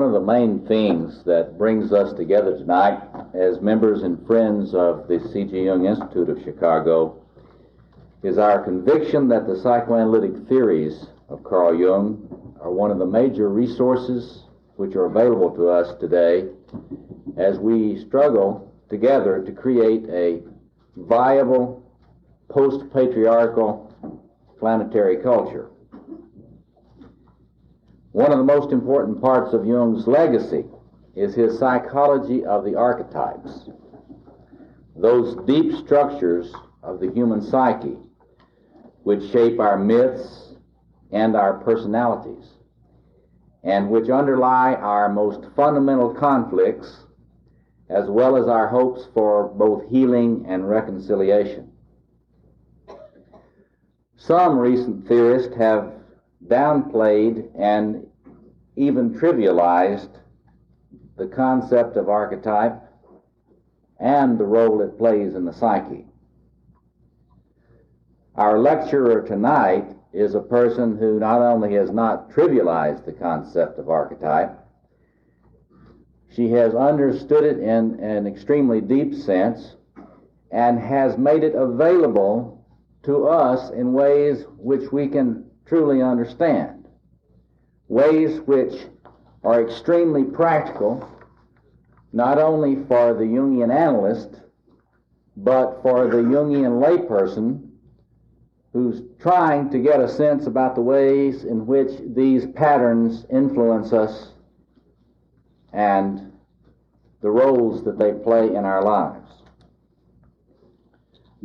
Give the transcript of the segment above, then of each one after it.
of the main themes that brings us together tonight as members and friends of the C.G. Jung Institute of Chicago is our conviction that the psychoanalytic theories of Carl Jung are one of the major resources which are available to us today as we struggle together to create a viable post-patriarchal planetary culture. One of the most important parts of Jung's legacy is his psychology of the archetypes, those deep structures of the human psyche which shape our myths and our personalities, and which underlie our most fundamental conflicts, as well as our hopes for both healing and reconciliation. Some recent theorists have downplayed and even trivialized the concept of archetype and the role it plays in the psyche. Our lecturer tonight is a person who not only has not trivialized the concept of archetype, she has understood it in an extremely deep sense and has made it available to us in ways which we can truly understand, ways which are extremely practical, not only for the Jungian analyst, but for the Jungian layperson who's trying to get a sense about the ways in which these patterns influence us and the roles that they play in our lives.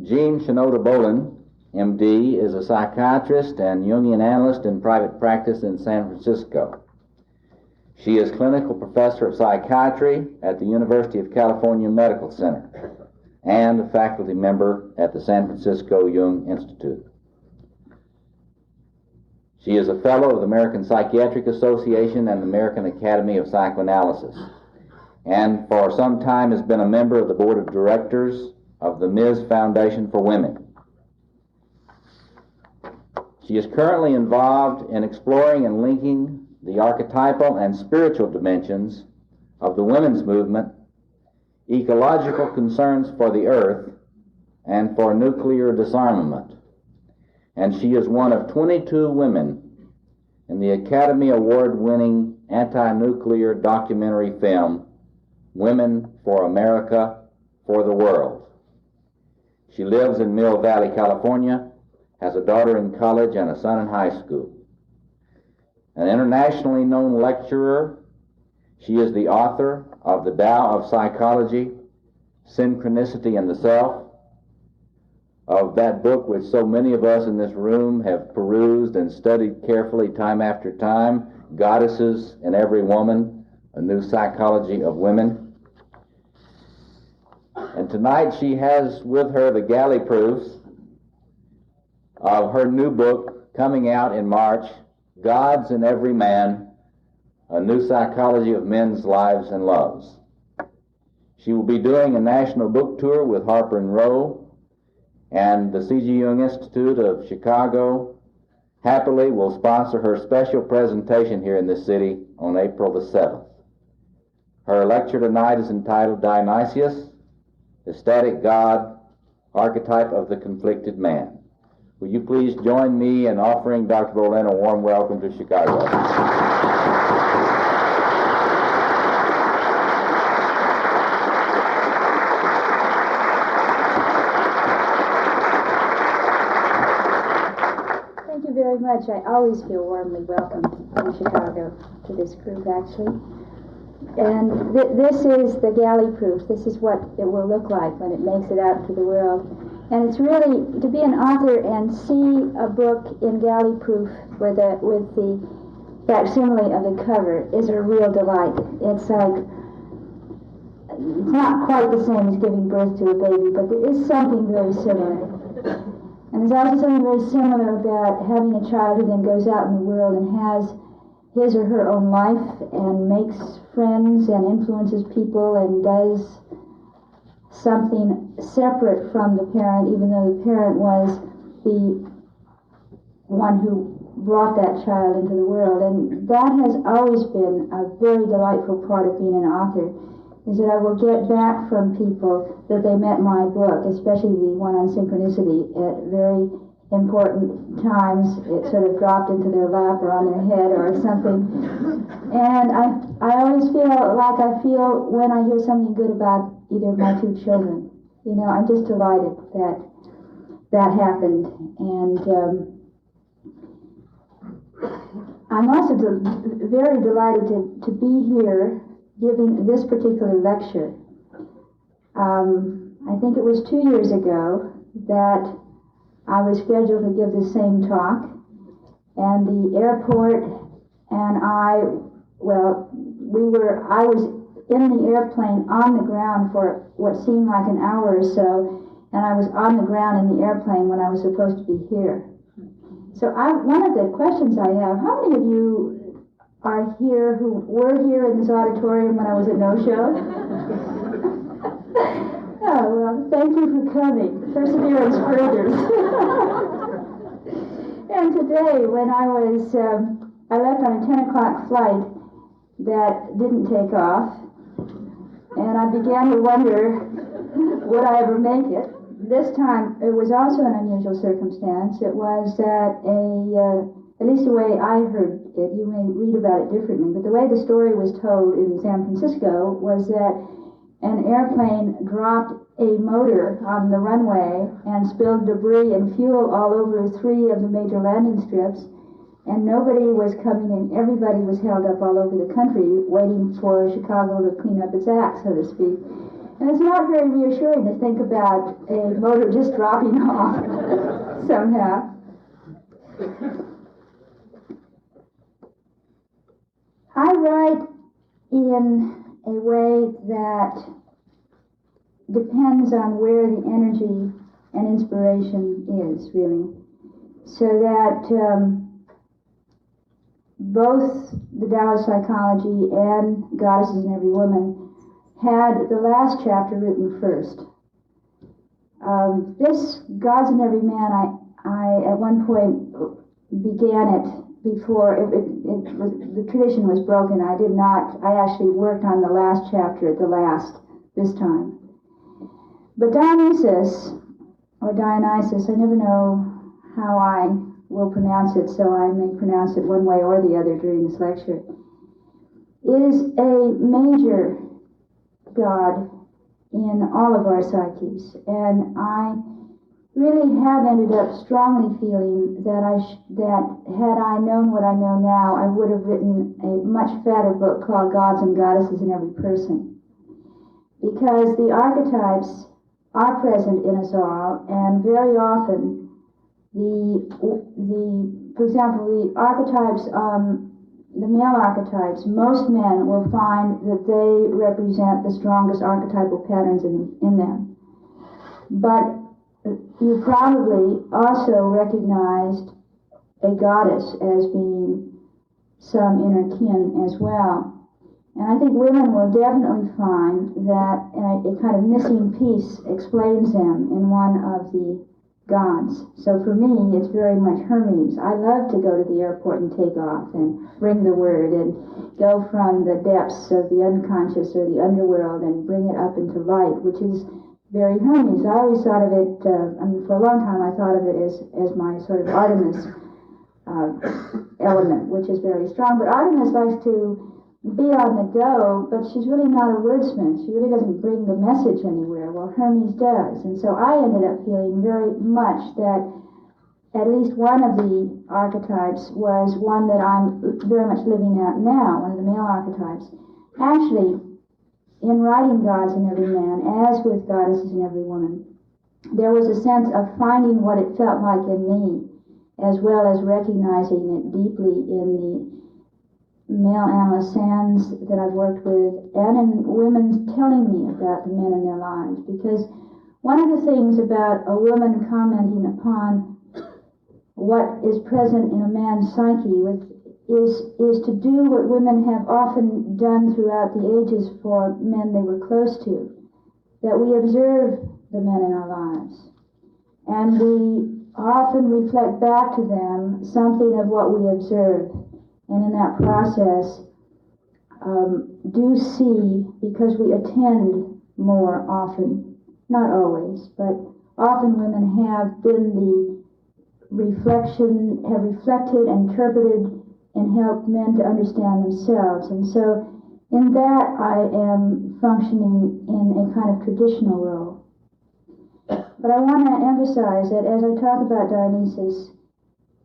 Jean Shinoda Bolen, M.D., is a psychiatrist and Jungian analyst in private practice in San Francisco. She is clinical professor of psychiatry at the University of California Medical Center and a faculty member at the San Francisco Jung Institute. She is a fellow of the American Psychiatric Association and the American Academy of Psychoanalysis, and for some time has been a member of the board of directors of the Ms. Foundation for Women. She is currently involved in exploring and linking the archetypal and spiritual dimensions of the women's movement, ecological concerns for the earth, and for nuclear disarmament. And she is one of 22 women in the Academy Award-winning anti-nuclear documentary film, Women for America, for the World. She lives in Mill Valley, California, has a daughter in college and a son in high school. An internationally known lecturer, she is the author of The Tao of Psychology, Synchronicity in the Self, of that book which so many of us in this room have perused and studied carefully time after time, Goddesses in Every Woman, A New Psychology of Women. And tonight she has with her the galley proofs of her new book coming out in March, Gods in Every Man, A New Psychology of Men's Lives and Loves. She will be doing a national book tour with Harper & Row, and the C.G. Jung Institute of Chicago happily will sponsor her special presentation here in this city on April the 7th. Her lecture tonight is entitled Dionysius, Ecstatic God, Archetype of the Conflicted Man. Will you please join me in offering Dr. Bolen a warm welcome to Chicago. Thank you very much. I always feel warmly welcomed in Chicago to this group, actually. And this is the galley proof. This is what it will look like when it makes it out to the world. And it's really, to be an author and see a book in galley proof with the facsimile of the cover is a real delight. It's like, it's not quite the same as giving birth to a baby, but there is something very similar. And there's also something very similar about having a child who then goes out in the world and has his or her own life and makes friends and influences people and does something separate from the parent, even though the parent was the one who brought that child into the world. And that has always been a very delightful part of being an author, is that I will get back from people that they met my book, especially the one on synchronicity, at very important times. It sort of dropped into their lap or on their head or something. And I always feel like I feel when I hear something good about either of my two children. You know, I'm just delighted that that happened. And I'm also very delighted to be here giving this particular lecture. I think it was 2 years ago that I was scheduled to give the same talk, and the airport and I was in the airplane on the ground for what seemed like an hour or so, and I was on the ground in the airplane when I was supposed to be here. So one of the questions I have, how many of you are here who were here in this auditorium when I was at No Show? Oh, well, thank you for coming. Perseverance furthers. And today, when I left on a 10 o'clock flight that didn't take off, and I began to wonder, would I ever make it? This time, it was also an unusual circumstance. It was that at least the way I heard it, you may read about it differently, but the way the story was told in San Francisco was that an airplane dropped a motor on the runway and spilled debris and fuel all over 3 of the major landing strips, and nobody was coming in. Everybody was held up all over the country waiting for Chicago to clean up its act, so to speak. And it's not very reassuring to think about a motor just dropping off somehow. I write in a way that depends on where the energy and inspiration is, really. So that both the Taoist psychology and Goddesses in Every Woman had the last chapter written first. This Gods in Every Man, I at one point began it before the tradition was broken. I actually worked on the last chapter at the last this time. But Dionysus, or Dionysus, I never know how I will pronounce it, so I may pronounce it one way or the other during this lecture, is a major god in all of our psyches. And I really have ended up strongly feeling that had I known what I know now, I would have written a much fatter book called Gods and Goddesses in Every Person. Because the archetypes are present in us all, and very often for example, the archetypes, the male archetypes, most men will find that they represent the strongest archetypal patterns in them. But you probably also recognized a goddess as being some inner kin as well. And I think women will definitely find that a kind of missing piece explains them in one of the gods. So for me, it's very much Hermes. I love to go to the airport and take off and bring the word and go from the depths of the unconscious or the underworld and bring it up into light, which is very Hermes. I always thought of it, for a long time I thought of it as my sort of Artemis element, which is very strong. But Artemis likes to be on the go, but she's really not a wordsmith. She really doesn't bring the message anywhere. Well, Hermes does. And so I ended up feeling very much that at least one of the archetypes was one that I'm very much living out now, one of the male archetypes. Actually, in writing Gods in Every Man, as with Goddesses in Every Woman, there was a sense of finding what it felt like in me, as well as recognizing it deeply in the male adolescents that I've worked with, and in women telling me about the men in their lives. Because one of the things about a woman commenting upon what is present in a man's psyche is to do what women have often done throughout the ages for men they were close to, that we observe the men in our lives, and we often reflect back to them something of what we observe. And in that process, do see, because we attend more often, not always, but often women have been the reflection, have reflected, interpreted, and helped men to understand themselves. And so in that I am functioning in a kind of traditional role. But I want to emphasize that as I talk about Dionysus,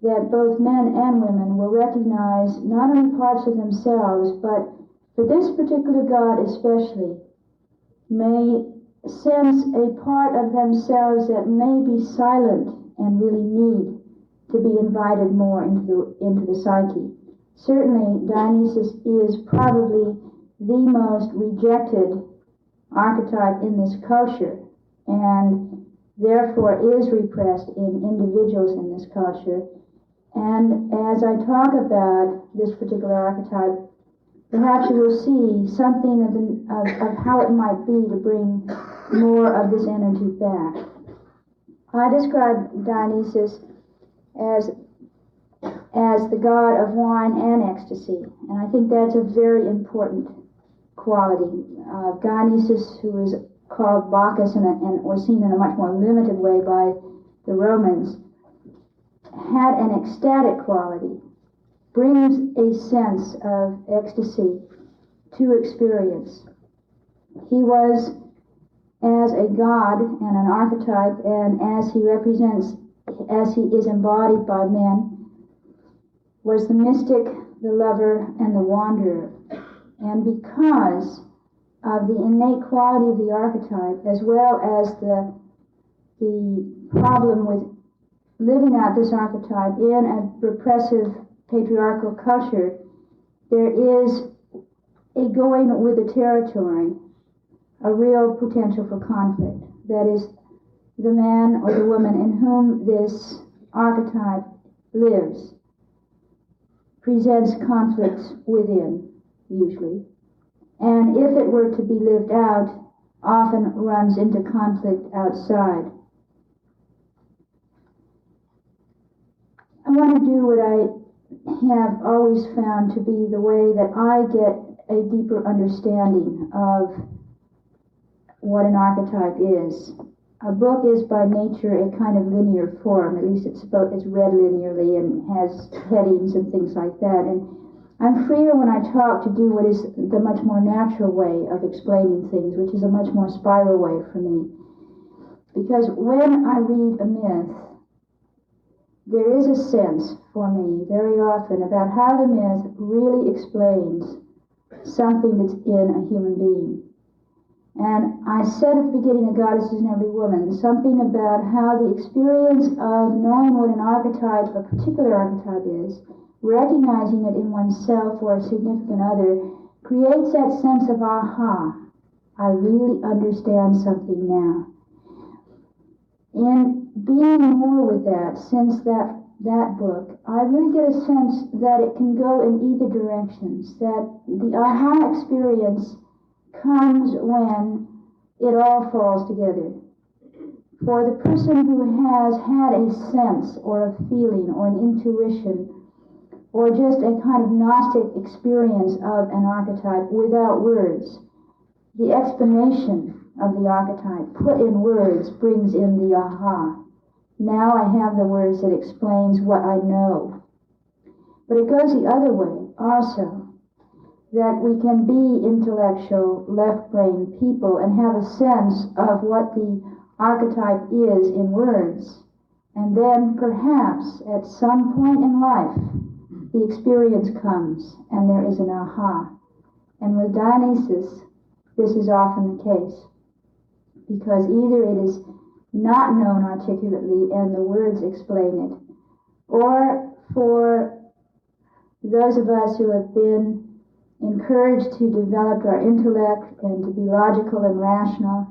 that both men and women will recognize not only parts of themselves, but for this particular god especially, may sense a part of themselves that may be silent and really need to be invited more into the psyche. Certainly, Dionysus is probably the most rejected archetype in this culture, and therefore is repressed in individuals in this culture. And as I talk about this particular archetype, perhaps you will see something of how it might be to bring more of this energy back. I describe Dionysus as the god of wine and ecstasy, and I think that's a very important quality. Dionysus, who is called Bacchus and was seen in a much more limited way by the Romans, had an ecstatic quality, brings a sense of ecstasy to experience. He was, as a god and an archetype, and as he is embodied by men, was the mystic, the lover, and the wanderer. And because of the innate quality of the archetype, as well as the problem with living out this archetype in a repressive patriarchal culture, there is a going with the territory, a real potential for conflict. That is, the man or the woman in whom this archetype lives presents conflicts within, usually, and if it were to be lived out, often runs into conflict outside. I want to do what I have always found to be the way that I get a deeper understanding of what an archetype is. A book is by nature a kind of linear form, at least it's read linearly and has headings and things like that. And I'm freer when I talk to do what is the much more natural way of explaining things, which is a much more spiral way for me. Because when I read a myth, there is a sense for me very often about how the myth really explains something that's in a human being. And I said at the beginning of Goddesses in Every Woman, something about how the experience of knowing what an archetype, a particular archetype is, recognizing it in oneself or a significant other, creates that sense of aha, I really understand something now. In being more with that, since that book, I really get a sense that it can go in either directions, that the aha experience comes when it all falls together. For the person who has had a sense or a feeling or an intuition or just a kind of Gnostic experience of an archetype without words, the explanation of the archetype put in words brings in the aha. Now I have the words that explains what I know. But it goes the other way also, that we can be intellectual, left-brain people and have a sense of what the archetype is in words. And then perhaps at some point in life, the experience comes and there is an aha. And with Dionysus, this is often the case. Because either it is not known articulately and the words explain it, or for those of us who have been encouraged to develop our intellect and to be logical and rational,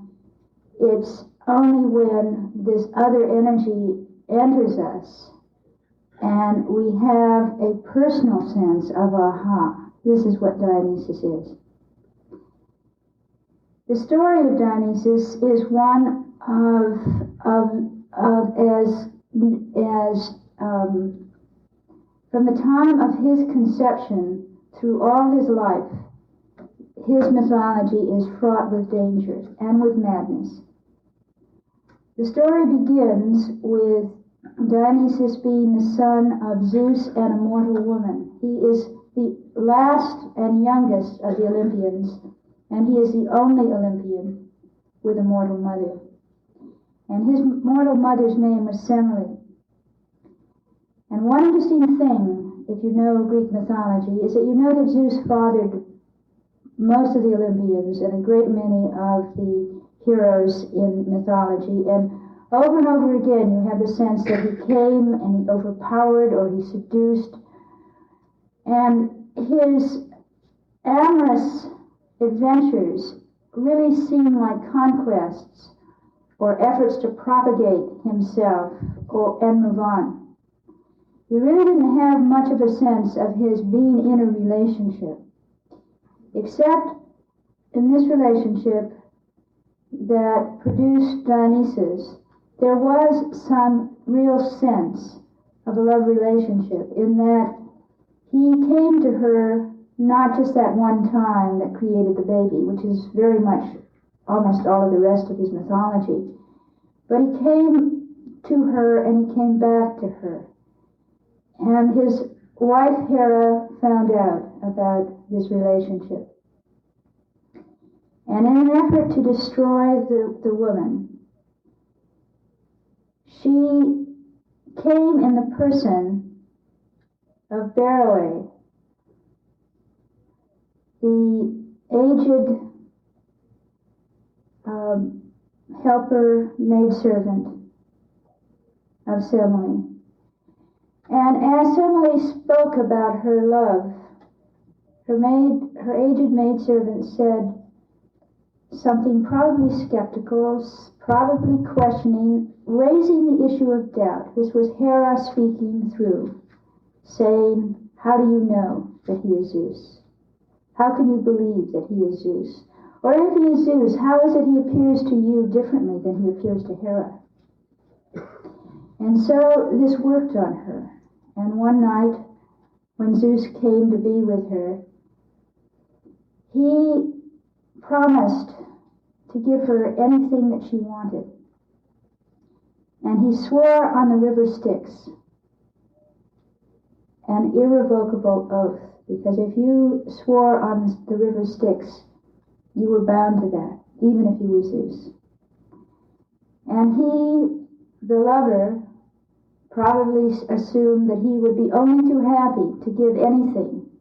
it's only when this other energy enters us and we have a personal sense of aha. This is what Dionysus is. The story of Dionysus is one of as as from the time of his conception through all his life, his mythology is fraught with danger and with madness. The story begins with Dionysus being the son of Zeus and a mortal woman. He is the last and youngest of the Olympians, and he is the only Olympian with a mortal mother. And his mortal mother's name was Semele. And one interesting thing, if you know Greek mythology, is that you know that Zeus fathered most of the Olympians and a great many of the heroes in mythology. And over again, you have the sense that he came and he overpowered or he seduced. And his amorous adventures really seem like conquests or efforts to propagate himself and move on. He really didn't have much of a sense of his being in a relationship, except in this relationship that produced Dionysus, there was some real sense of a love relationship in that he came to her not just that one time that created the baby, which is very much almost all of the rest of his mythology, but he came to her and he came back to her. And his wife Hera found out about this relationship. And in an effort to destroy the woman, she came in the person of Beroe, the aged helper, maidservant of Semele. And as Semele spoke about her love, her aged maidservant said something probably skeptical, probably questioning, raising the issue of doubt. This was Hera speaking through, saying, how do you know that he is Zeus? How can you believe that he is Zeus? Or if he is Zeus, how is it he appears to you differently than he appears to Hera? And so this worked on her. And one night, when Zeus came to be with her, he promised to give her anything that she wanted. And he swore on the river Styx an irrevocable oath, because if you swore on the river Styx, you were bound to that, even if you were Zeus. And he, the lover, probably assumed that he would be only too happy to give anything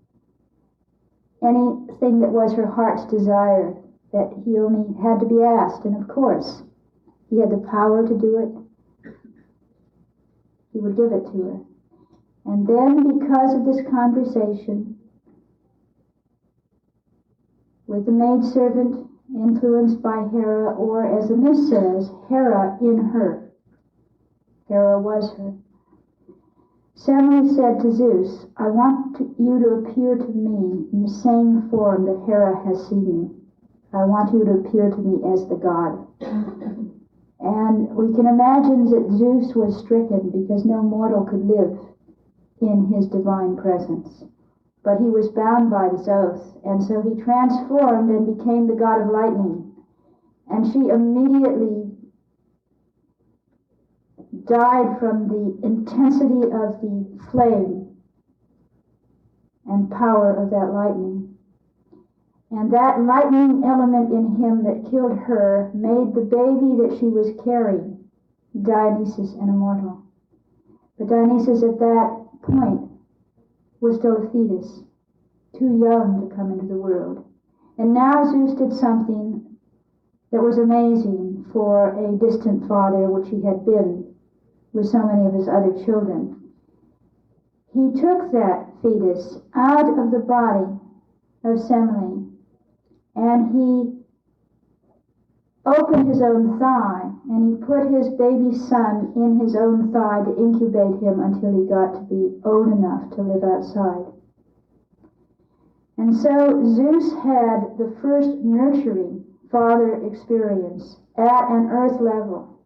that was her heart's desire, that he only had to be asked. And of course, he had the power to do it. He would give it to her. And then, because of this conversation with the maidservant influenced by Hera, or as the myth says, Hera in her. Hera was her. Semele said to Zeus, I want you to appear to me in the same form that Hera has seen you. I want you to appear to me as the god. And we can imagine that Zeus was stricken because no mortal could live in his divine presence. But he was bound by this oath, and so he transformed and became the god of lightning. And she immediately died from the intensity of the flame and power of that lightning. And that lightning element in him that killed her made the baby that she was carrying Dionysus an immortal. But Dionysus at that point was still a fetus, too young to come into the world. And now Zeus did something that was amazing for a distant father, which he had been with so many of his other children. He took that fetus out of the body of Semele, and he opened his own thigh, and he put his baby son in his own thigh to incubate him until he got to be old enough to live outside. And so Zeus had the first nurturing father experience at an earth level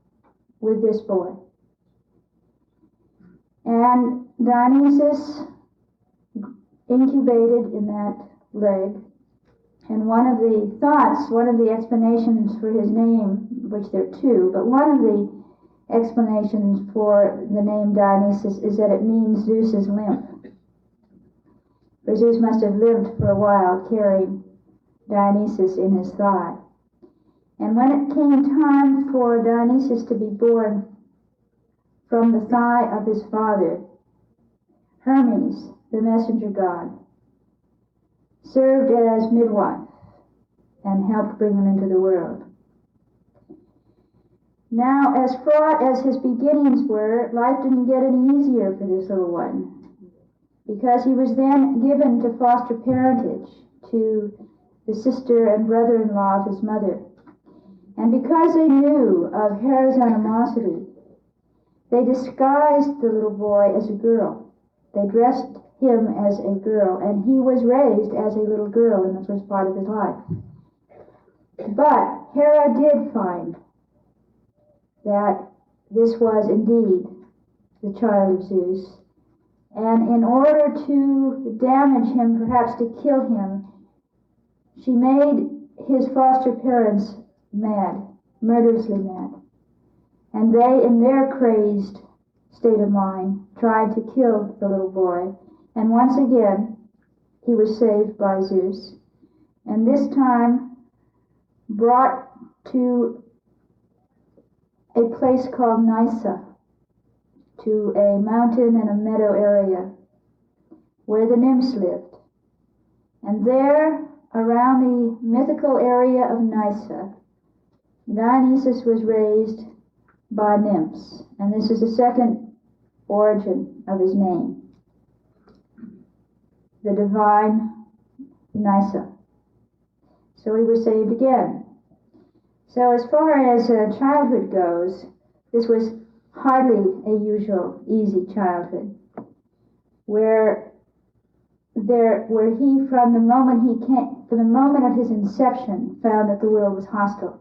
with this boy. And Dionysus incubated in that leg. And one of the explanations for his name, which there are two, but one of the explanations for the name Dionysus is that it means Zeus's limp. For Zeus must have limped for a while, carrying Dionysus in his thigh. And when it came time for Dionysus to be born from the thigh of his father, Hermes, the messenger god, served as midwife and helped bring him into the world. Now, as fraught as his beginnings were, life didn't get any easier for this little one, because he was then given to foster parentage to the sister and brother-in-law of his mother. And because they knew of Hera's animosity, they disguised the little boy as a girl. They dressed him as a girl, and he was raised as a little girl in the first part of his life. But Hera did find that this was indeed the child of Zeus, and in order to damage him, perhaps to kill him, she made his foster parents mad, murderously mad. And they, in their crazed state of mind, tried to kill the little boy. And once again, he was saved by Zeus, and this time brought to a place called Nysa, to a mountain and a meadow area where the nymphs lived. And there, around the mythical area of Nysa, Dionysus was raised by nymphs, and this is the second origin of his name, the divine Nysa. So he was saved again. So as far as childhood goes, this was hardly a usual, easy childhood, where he, from the moment of his inception, found that the world was hostile.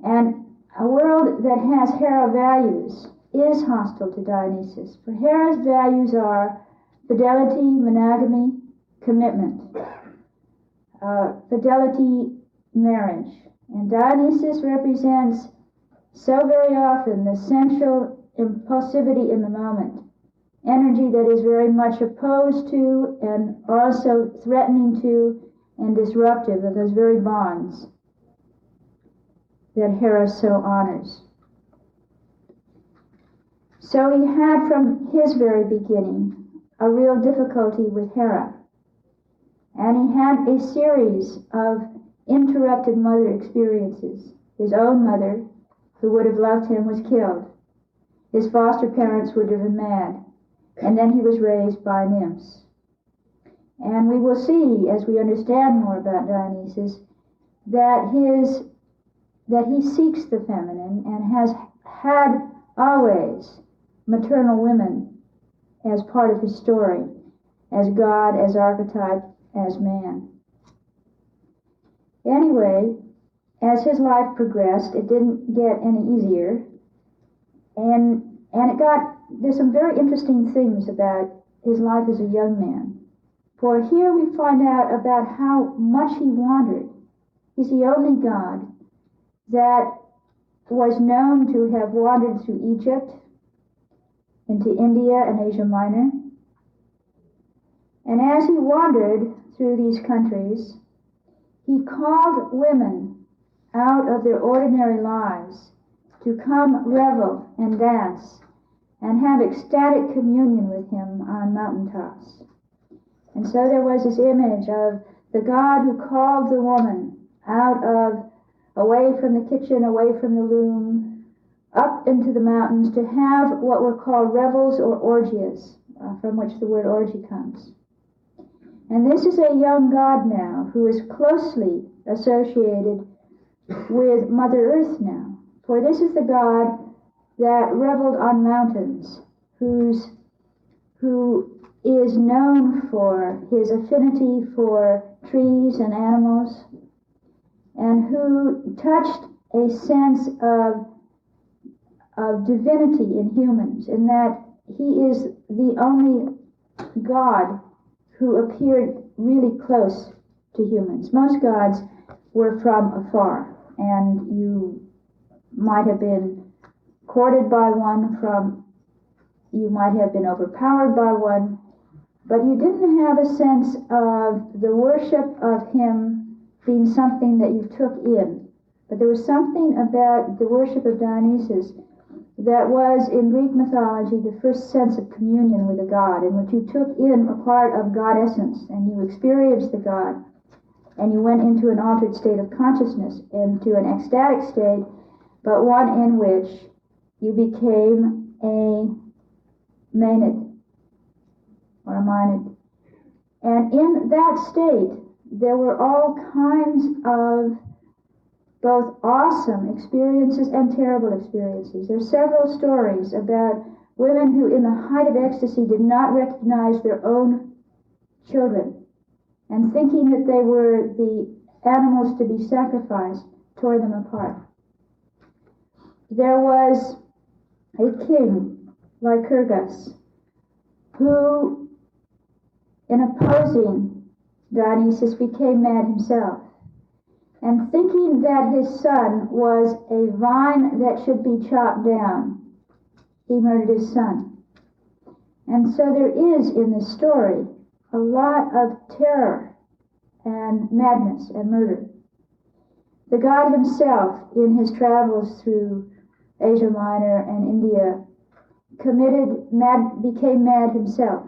And a world that has Hera values is hostile to Dionysus. For Hera's values are fidelity, monogamy, commitment, fidelity, marriage. And Dionysus represents so very often the sensual impulsivity in the moment, energy that is very much opposed to and also threatening to and disruptive of those very bonds that Hera so honors. So he had from his very beginning a real difficulty with Hera. And he had a series of interrupted mother experiences. His own mother, who would have loved him, was killed. His foster parents were driven mad. And then he was raised by nymphs. And we will see, as we understand more about Dionysus, that he seeks the feminine and has had always maternal women as part of his story, as God, as archetype, as man. Anyway, as his life progressed, it didn't get any easier, and there's some very interesting things about his life as a young man. For here we find out about how much he wandered. He's the only god that was known to have wandered through Egypt, into India and Asia Minor. And as he wandered through these countries, he called women out of their ordinary lives to come revel and dance and have ecstatic communion with him on mountaintops. And so there was this image of the God who called the woman away from the kitchen, away from the loom, up into the mountains to have what were called revels or orgies, from which the word orgy comes. And this is a young god now who is closely associated with Mother Earth now. For this is the god that reveled on mountains, who is known for his affinity for trees and animals, and who touched a sense of divinity in humans, in that he is the only God who appeared really close to humans. Most gods were from afar, and you might have been courted by one you might have been overpowered by one, but you didn't have a sense of the worship of him being something that you took in. But there was something about the worship of Dionysus that was, in Greek mythology, the first sense of communion with a god, in which you took in a part of God essence, and you experienced the god, and you went into an altered state of consciousness, into an ecstatic state, but one in which you became a maenad, or a monad. And in that state, there were all kinds of both awesome experiences and terrible experiences. There are several stories about women who, in the height of ecstasy, did not recognize their own children, and thinking that they were the animals to be sacrificed, tore them apart. There was a king, Lycurgus, who, in opposing Dionysus, became mad himself. And thinking that his son was a vine that should be chopped down, he murdered his son. And so there is in this story a lot of terror and madness and murder. The god himself, in his travels through Asia Minor and India, became mad himself,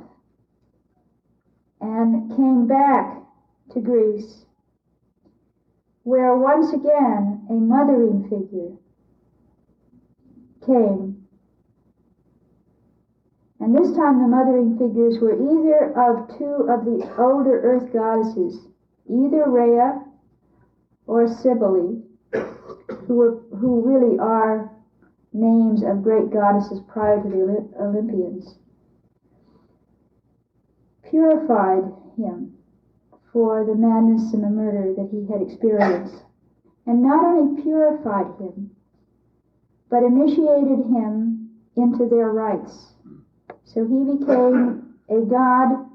and came back to Greece, where once again a mothering figure came. And this time the mothering figures were either of two of the older earth goddesses, either Rhea or Cybele, who really are names of great goddesses prior to the Olympians, purified him for the madness and the murder that he had experienced. And not only purified him, but initiated him into their rites. So he became a god,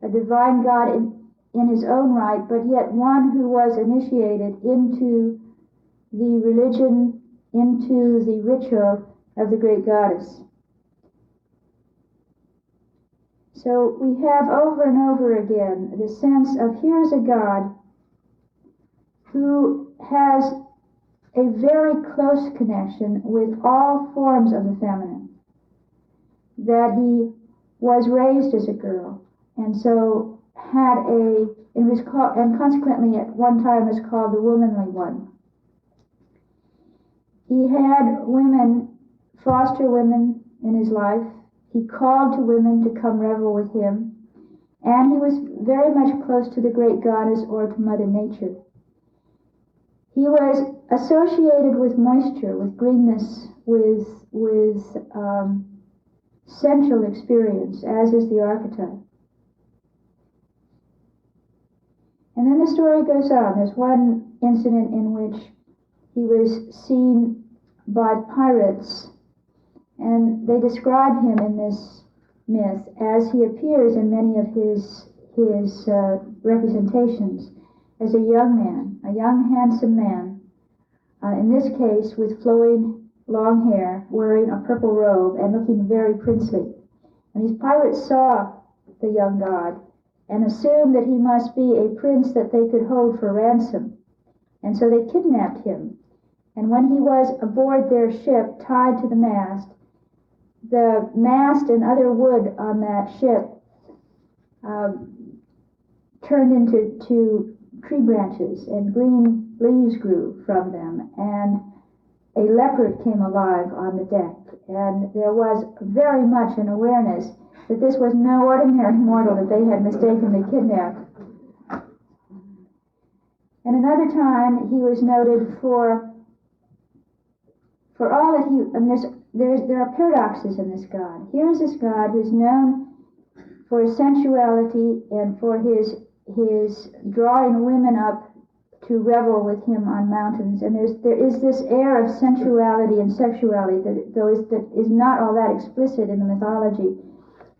a divine god in his own right, but yet one who was initiated into the religion, into the ritual of the great goddess. So we have over and over again the sense of here's a god who has a very close connection with all forms of the feminine, that he was raised as a girl, and so and consequently at one time was called the womanly one. He had foster women in his life. He called to women to come revel with him, and he was very much close to the great goddess or to Mother Nature. He was associated with moisture, with greenness, with sensual experience, as is the archetype. And then the story goes on. There's one incident in which he was seen by pirates, and they describe him in this myth as he appears in many of his representations as a young man, a young handsome man, in this case with flowing long hair, wearing a purple robe and looking very princely. And these pirates saw the young god and assumed that he must be a prince that they could hold for ransom. And so they kidnapped him. And when he was aboard their ship, tied to the mast and other wood on that ship turned into tree branches, and green leaves grew from them, and a leopard came alive on the deck. And there was very much an awareness that this was no ordinary mortal that they had mistakenly kidnapped. And another time he was noted for all that there are paradoxes in this god. Here's this god who's known for his sensuality and for his drawing women up to revel with him on mountains. And there is this air of sensuality and sexuality that is not all that explicit in the mythology,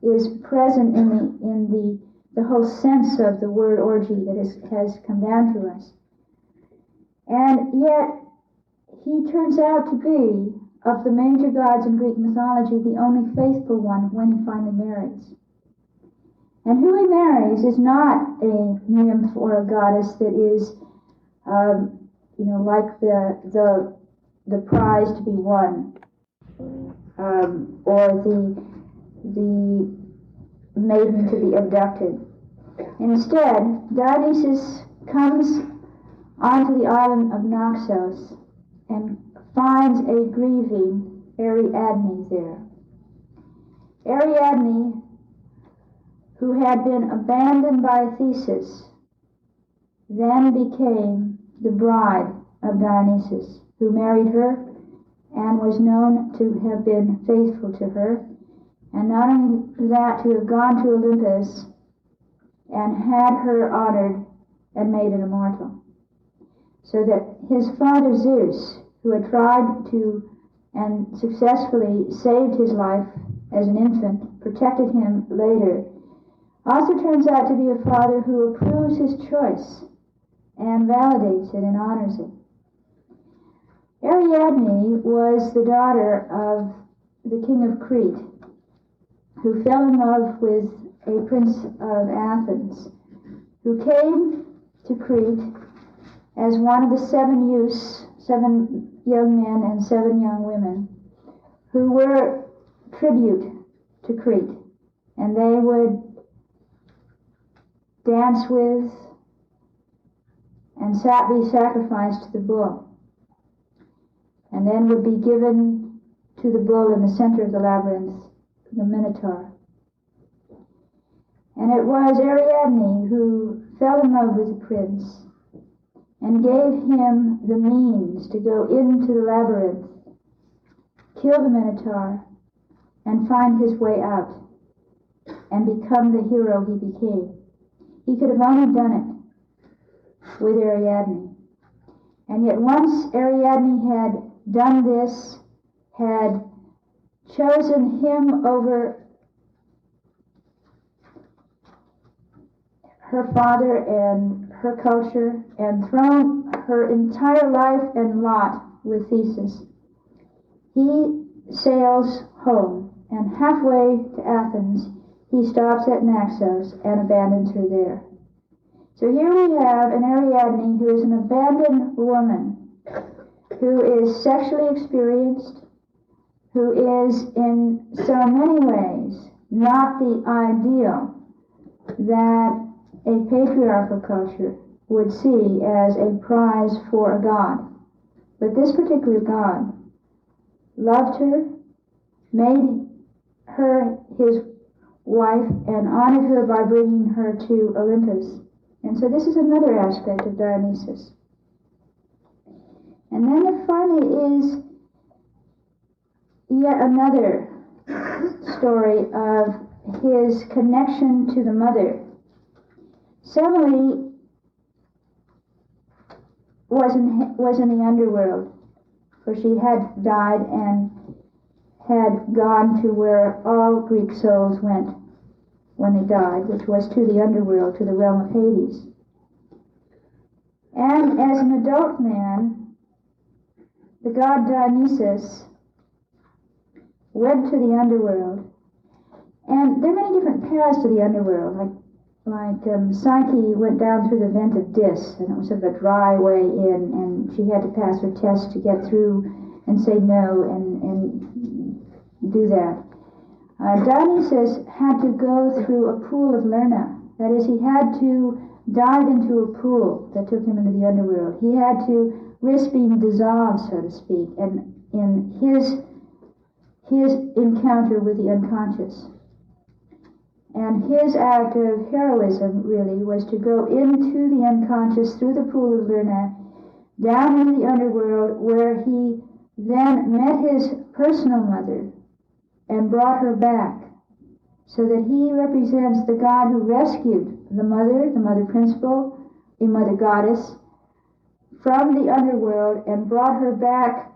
is present in the whole sense of the word orgy that has come down to us. And yet, he turns out to be, of the major gods in Greek mythology, the only faithful one when he finally marries. And who he marries is not a nymph or a goddess that is, like the prize to be won, or the maiden to be abducted. Instead, Dionysus comes onto the island of Naxos and finds a grieving Ariadne there. Ariadne, who had been abandoned by Theseus, then became the bride of Dionysus, who married her and was known to have been faithful to her, and not only that, to have gone to Olympus and had her honored and made an immortal. So that his father Zeus, who had tried to and successfully saved his life as an infant, protected him later, also turns out to be a father who approves his choice and validates it and honors it. Ariadne was the daughter of the king of Crete, who fell in love with a prince of Athens, who came to Crete as one of the 7 youths, 7 young men and 7 young women, who were tribute to Crete, and they would dance with and be sacrificed to the bull, and then would be given to the bull in the center of the labyrinth, the Minotaur. And it was Ariadne who fell in love with the prince and gave him the means to go into the labyrinth, kill the Minotaur, and find his way out and become the hero he became. He could have only done it with Ariadne. And yet once Ariadne had done this, had chosen him over her father and her culture, and thrown her entire life and lot with Theseus, he sails home, and halfway to Athens, he stops at Naxos and abandons her there. So here we have an Ariadne who is an abandoned woman, who is sexually experienced, who is in so many ways not the ideal that a patriarchal culture would see as a prize for a god. But this particular god loved her, made her his wife, and honored her by bringing her to Olympus. And so this is another aspect of Dionysus. And then there finally is yet another story of his connection to the mother. Semele was in the underworld, for she had died and had gone to where all Greek souls went when they died, which was to the underworld, to the realm of Hades. And as an adult man, the god Dionysus went to the underworld. And there are many different paths to the underworld, like Psyche went down through the vent of Dis, and it was sort of a dry way in, and she had to pass her test to get through and say no and do that. Dionysus had to go through a pool of Lerna. That is, he had to dive into a pool that took him into the underworld. He had to risk being dissolved, so to speak, and in his encounter with the unconscious. And his act of heroism, really, was to go into the unconscious through the pool of Lerna, down into the underworld, where he then met his personal mother and brought her back, so that he represents the god who rescued the mother principal, a mother goddess, from the underworld and brought her back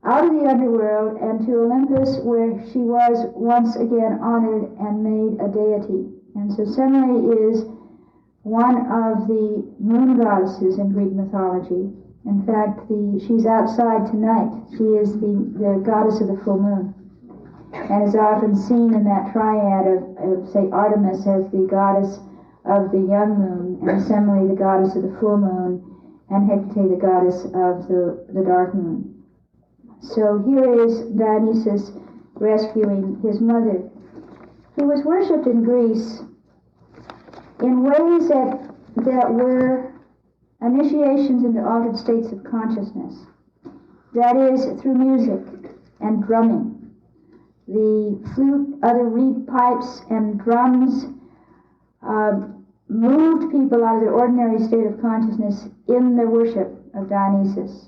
out of the underworld and to Olympus, where she was once again honored and made a deity. And so Semele is one of the moon goddesses in Greek mythology. In fact, she's outside tonight. She is the goddess of the full moon, and is often seen in that triad of say, Artemis as the goddess of the young moon, and Semele the goddess of the full moon, and Hecate the goddess of the dark moon. So here is Dionysus rescuing his mother. He was worshipped in Greece in ways that were initiations into altered states of consciousness. That is, through music and drumming. The flute, other reed pipes, and drums moved people out of their ordinary state of consciousness in their worship of Dionysus.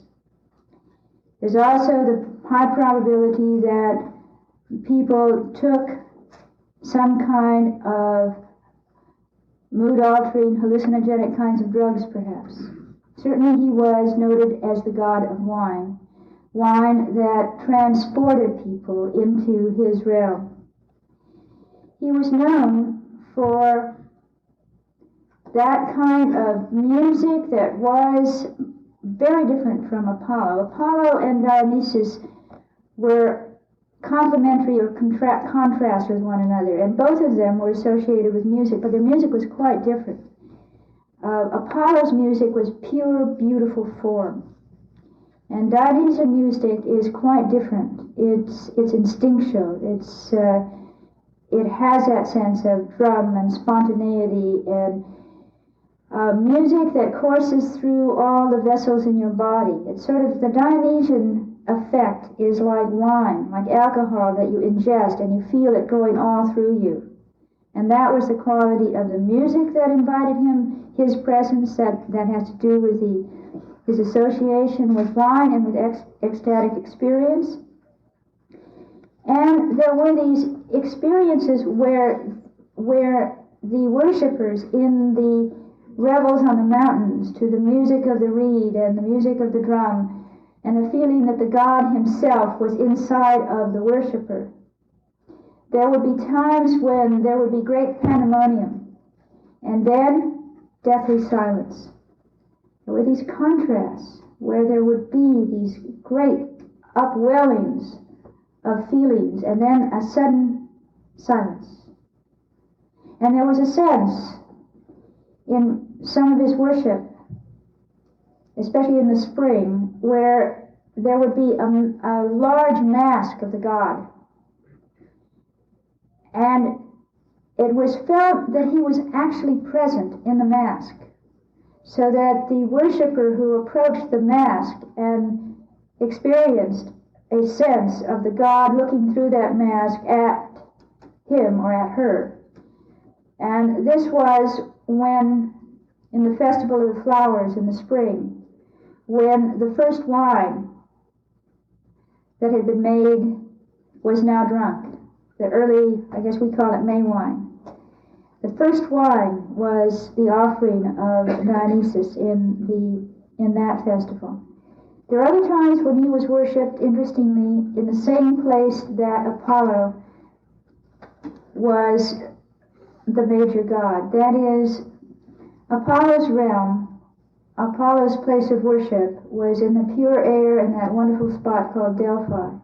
There's also the high probability that people took some kind of mood-altering, hallucinogenic kinds of drugs, perhaps. Certainly he was noted as the god of wine, wine that transported people into his realm. He was known for that kind of music that was very different from Apollo. Apollo and Dionysus were complementary or contrast with one another, and both of them were associated with music, but their music was quite different. Apollo's music was pure, beautiful form, and Dionysian music is quite different. It's instinctual. It has that sense of drum and spontaneity and music that courses through all the vessels in your body. It's sort of the Dionysian effect is like wine, like alcohol that you ingest and you feel it going all through you. And that was the quality of the music that invited him, his presence, that has to do with his association with wine and with ecstatic experience. And there were these experiences where the worshippers in the revels on the mountains to the music of the reed and the music of the drum, and the feeling that the god himself was inside of the worshipper. There would be times when there would be great pandemonium, and then deathly silence. There were these contrasts where there would be these great upwellings of feelings, and then a sudden silence. And there was a sense in some of his worship, especially in the spring, where there would be a large mask of the god. And it was felt that he was actually present in the mask, so that the worshiper who approached the mask and experienced a sense of the god looking through that mask at him or at her. And this was when, in the Festival of the Flowers in the spring, when the first wine that had been made was now drunk. The early, I guess we call it May wine. The first wine was the offering of Dionysus in that festival. There are other times when he was worshipped, interestingly, in the same place that Apollo was the major god. That is, Apollo's realm, Apollo's place of worship, was in the pure air in that wonderful spot called Delphi.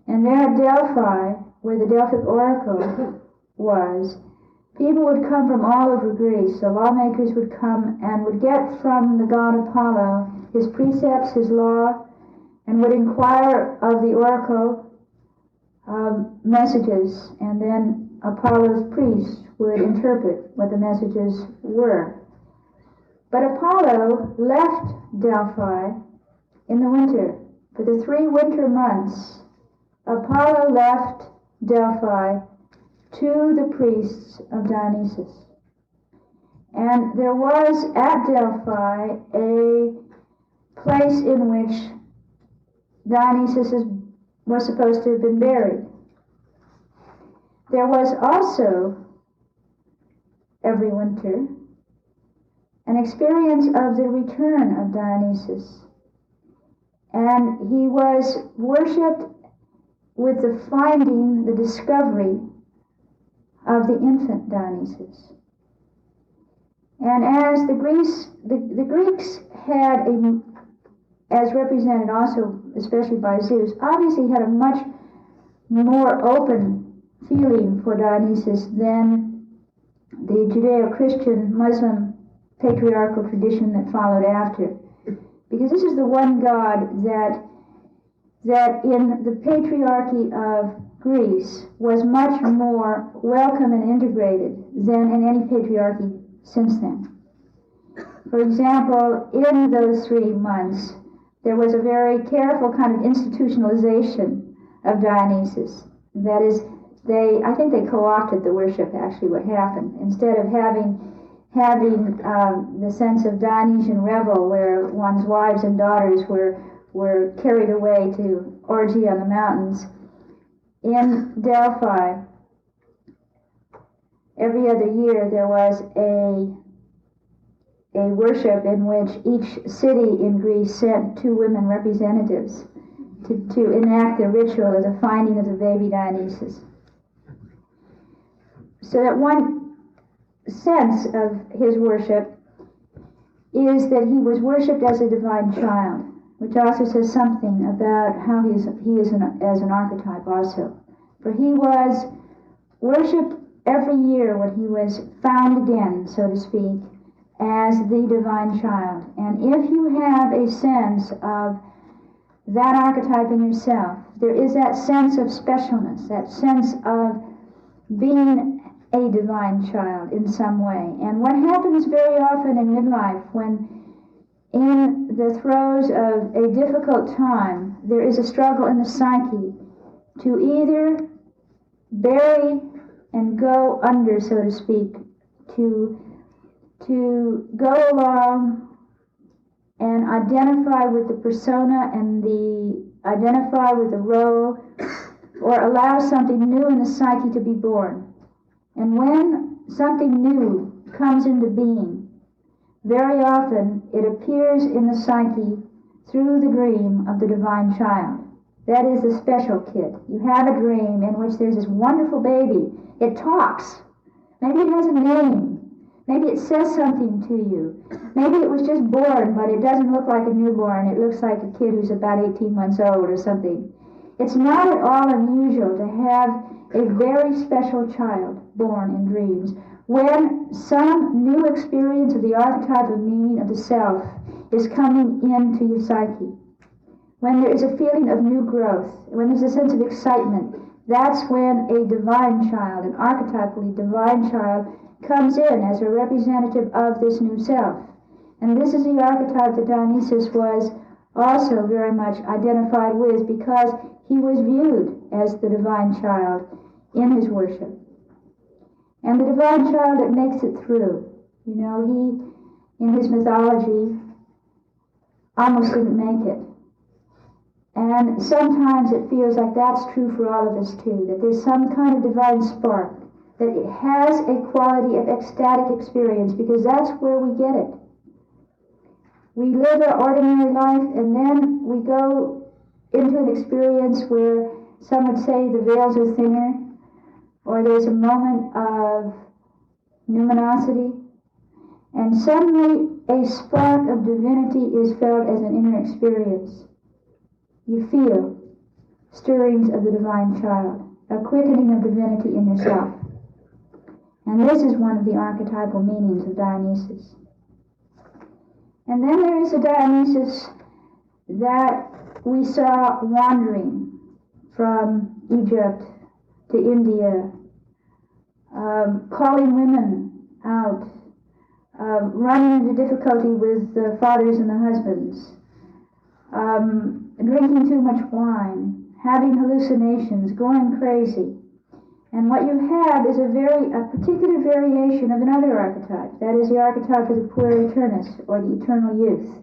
And there at Delphi, where the Delphic oracle was, people would come from all over Greece. The lawmakers would come and would get from the god Apollo his precepts, his law, and would inquire of the oracle messages, and then Apollo's priests would interpret what the messages were. But Apollo left Delphi in the winter. For the 3 winter months, Apollo left Delphi to the priests of Dionysus. And there was at Delphi a place in which Dionysus was supposed to have been buried. There was also, every winter, an experience of the return of Dionysus. And he was worshipped with the finding, the discovery of the infant Dionysus. And as the Greeks had as represented also, especially by Zeus, obviously had a much more open feeling for Dionysus than the Judeo-Christian Muslim patriarchal tradition that followed after. Because this is the one god that in the patriarchy of Greece was much more welcome and integrated than in any patriarchy since then. For example, in those 3 months, there was a very careful kind of institutionalization of Dionysus. That is, I think they co-opted the worship, actually, what happened. Instead of having the sense of Dionysian revel, where one's wives and daughters were carried away to orgy on the mountains, in Delphi, every other year there was a worship in which each city in Greece sent 2 women representatives to enact the ritual of the finding of the baby Dionysus. So that one sense of his worship is that he was worshipped as a divine child, which also says something about how he is as an archetype also. For he was worshipped every year when he was found again, so to speak, as the divine child. And if you have a sense of that archetype in yourself, there is that sense of specialness, that sense of being a divine child in some way. And what happens very often in midlife, when in the throes of a difficult time, there is a struggle in the psyche to either bury and go under, so to speak, to go along and identify with the persona and identify with the role, or allow something new in the psyche to be born. And when something new comes into being, very often it appears in the psyche through the dream of the divine child. That is the special kid. You have a dream in which there's this wonderful baby. It talks. Maybe it has a name. Maybe it says something to you. Maybe it was just born, but it doesn't look like a newborn. It looks like a kid who's about 18 months old or something. It's not at all unusual to have a very special child born in dreams when some new experience of the archetypal meaning of the self is coming into your psyche. When there is a feeling of new growth, when there's a sense of excitement, that's when a divine child, an archetypally divine child, comes in as a representative of this new self. And this is the archetype that Dionysus was also very much identified with, because he was viewed as the divine child in his worship. And the divine child that makes it through. You know, he, in his mythology, almost didn't make it. And sometimes it feels like that's true for all of us too, that there's some kind of divine spark, that it has a quality of ecstatic experience, because that's where we get it. We live our ordinary life, and then we go into an experience where some would say the veils are thinner, or there's a moment of numinosity, and suddenly a spark of divinity is felt as an inner experience. You feel stirrings of the divine child, a quickening of divinity in yourself. And this is one of the archetypal meanings of Dionysus. And then there is a Dionysus that we saw wandering from Egypt to India, calling women out, running into difficulty with the fathers and the husbands, drinking too much wine, having hallucinations, going crazy. And what you have is a particular variation of another archetype. That is the archetype of the puer eternus, or the eternal youth.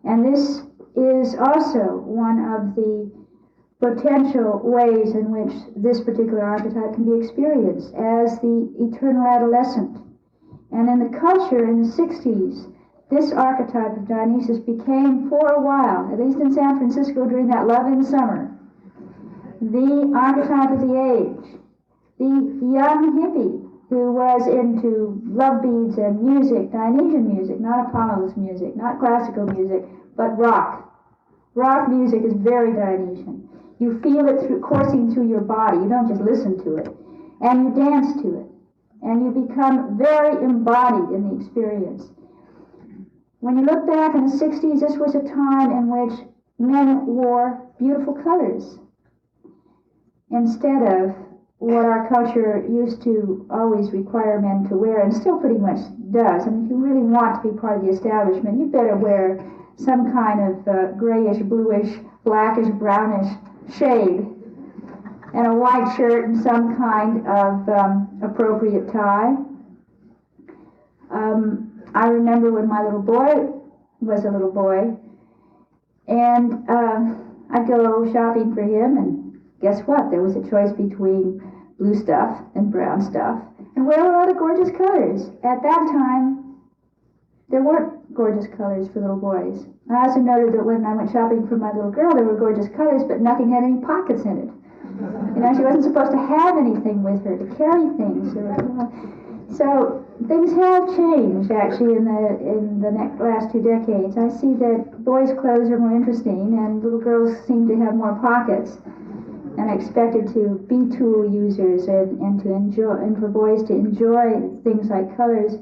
And this is also one of the potential ways in which this particular archetype can be experienced as the eternal adolescent. And in the culture in the 60s, this archetype of Dionysus became, for a while, at least in San Francisco during that love in summer, the archetype of the age. The young hippie who was into love beads and music, Dionysian music, not Apollo's music, not classical music, but rock. Rock music is very Dionysian. You feel it coursing through your body. You don't just listen to it. And you dance to it. And you become very embodied in the experience. When you look back in the 60s, this was a time in which men wore beautiful colors instead of what our culture used to always require men to wear, and still pretty much does. I mean, if you really want to be part of the establishment, you better wear some kind of grayish, bluish, blackish, brownish shade, and a white shirt and some kind of appropriate tie. I remember when my little boy was a little boy, and I'd go shopping for him, and guess what? There was a choice between blue stuff and brown stuff. And where were all the gorgeous colors? At that time, there weren't gorgeous colors for little boys. I also noted that when I went shopping for my little girl, there were gorgeous colors, but nothing had any pockets in it. You know, she wasn't supposed to have anything with her, to carry things. Or, you know. So things have changed, actually, in the last 2 decades. I see that boys' clothes are more interesting, and little girls seem to have more pockets. And I expected to be tool users and to enjoy, and for boys to enjoy things like colors.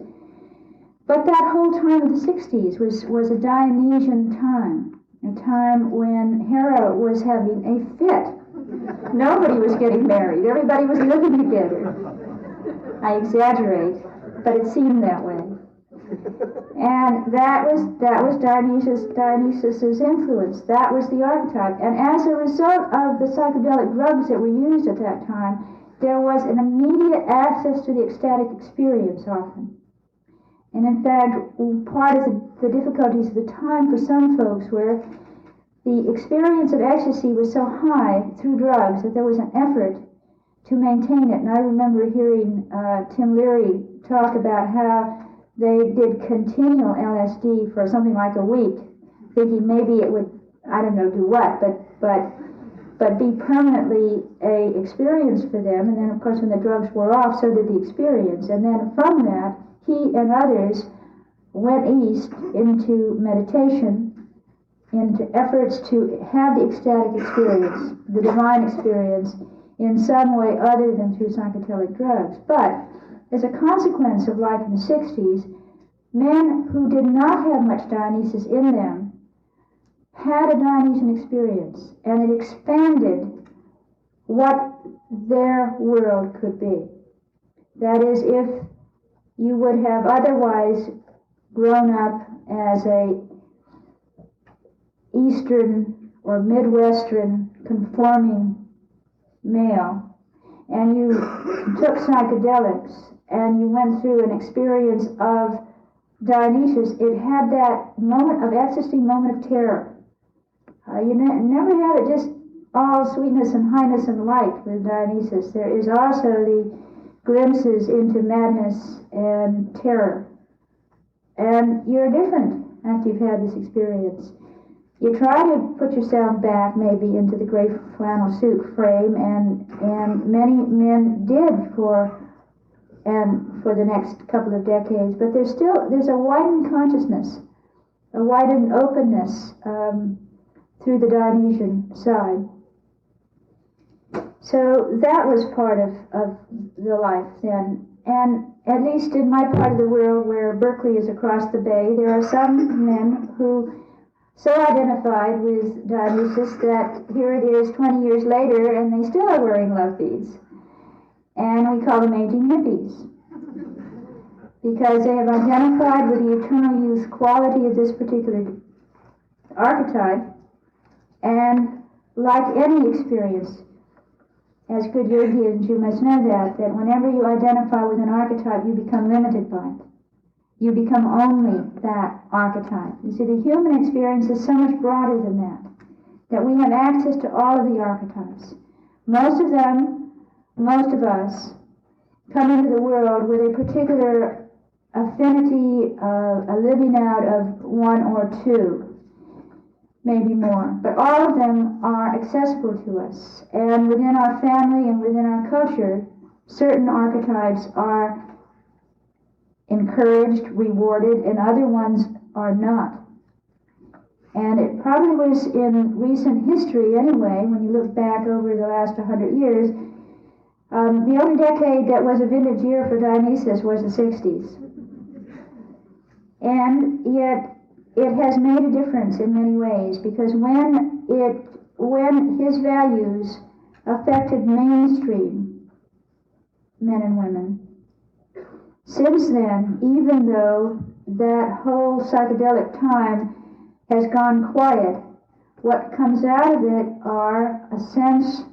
But that whole time of the 60s was a Dionysian time, a time when Hera was having a fit. Nobody was getting married. Everybody was living together. I exaggerate, but it seemed that way. And that was Dionysus's influence. That was the archetype. And as a result of the psychedelic drugs that were used at that time, there was an immediate access to the ecstatic experience often. And in fact, part of the difficulties of the time for some folks were the experience of ecstasy was so high through drugs that there was an effort to maintain it. And I remember hearing Tim Leary talk about how they did continual LSD for something like a week, thinking maybe it would, I don't know, do what, but be permanently a experience for them. And then, of course, when the drugs wore off, so did the experience. And then from that, he and others went east into meditation, into efforts to have the ecstatic experience, the divine experience, in some way other than through psychedelic drugs. But as a consequence of life in the 60s, men who did not have much Dionysus in them had a Dionysian experience, and it expanded what their world could be. That is, if you would have otherwise grown up as a Eastern or Midwestern conforming male, and you took psychedelics, and you went through an experience of Dionysus, it had that moment of ecstasy, moment of terror. You never have it just all sweetness and highness and light with Dionysus. There is also the glimpses into madness and terror. And you're different after you've had this experience. You try to put yourself back maybe into the gray flannel suit frame, and many men did for the next couple of decades, but there's a widened consciousness, a widened openness through the Dionysian side. So that was part of the life then. And at least in my part of the world, where Berkeley is across the bay, there are some men who so identified with Dionysus that here it is 20 years later and they still are wearing love beads. And we call them aging hippies, because they have identified with the eternal youth quality of this particular archetype. And like any experience, as good Jungians, you must know that whenever you identify with an archetype, you become limited by it. You become only that archetype. You see, the human experience is so much broader than that we have access to all of the archetypes. Most of us, come into the world with a particular affinity, a living out of one or two, maybe more. But all of them are accessible to us. And within our family and within our culture, certain archetypes are encouraged, rewarded, and other ones are not. And it probably was in recent history anyway, when you look back over the last 100 years, the only decade that was a vintage year for Dionysus was the 60s. And yet it has made a difference in many ways, because when his values affected mainstream men and women, since then, even though that whole psychedelic time has gone quiet, what comes out of it are a sense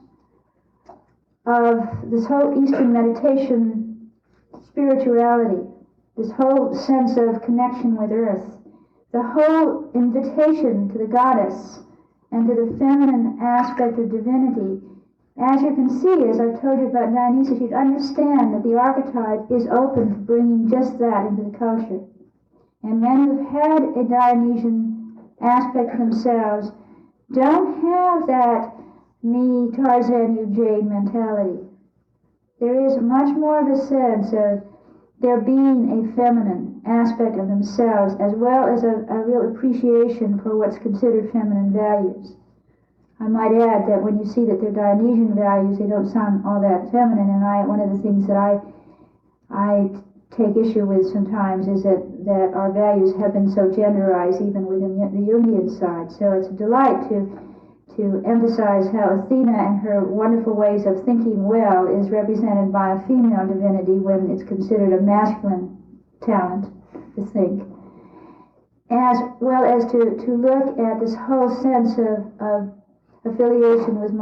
of this whole Eastern meditation spirituality, this whole sense of connection with earth, the whole invitation to the goddess and to the feminine aspect of divinity. As you can see, as I've told you about Dionysus, you'd understand that the archetype is open to bringing just that into the culture. And men who've had a Dionysian aspect themselves don't have that me, Tarzan, you Jane mentality. There is much more of a sense of there being a feminine aspect of themselves, as well as a real appreciation for what's considered feminine values. I might add that when you see that they're Dionysian values, they don't sound all that feminine, and one of the things that I take issue with sometimes is that our values have been so genderized even within the Jungian side. So it's a delight to emphasize how Athena and her wonderful ways of thinking well is represented by a female divinity when it's considered a masculine talent to think. As well as to look at this whole sense of affiliation with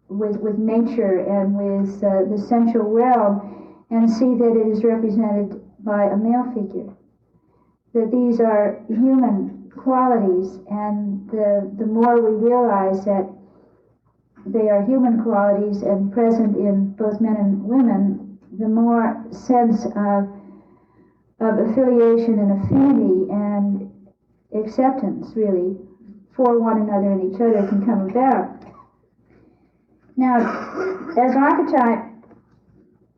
with nature and with the sensual realm, and see that it is represented by a male figure. That these are human qualities, and the more we realize that they are human qualities and present in both men and women, the more sense of affiliation and affinity and acceptance, really, for one another and each other can come about. Now, as archetype,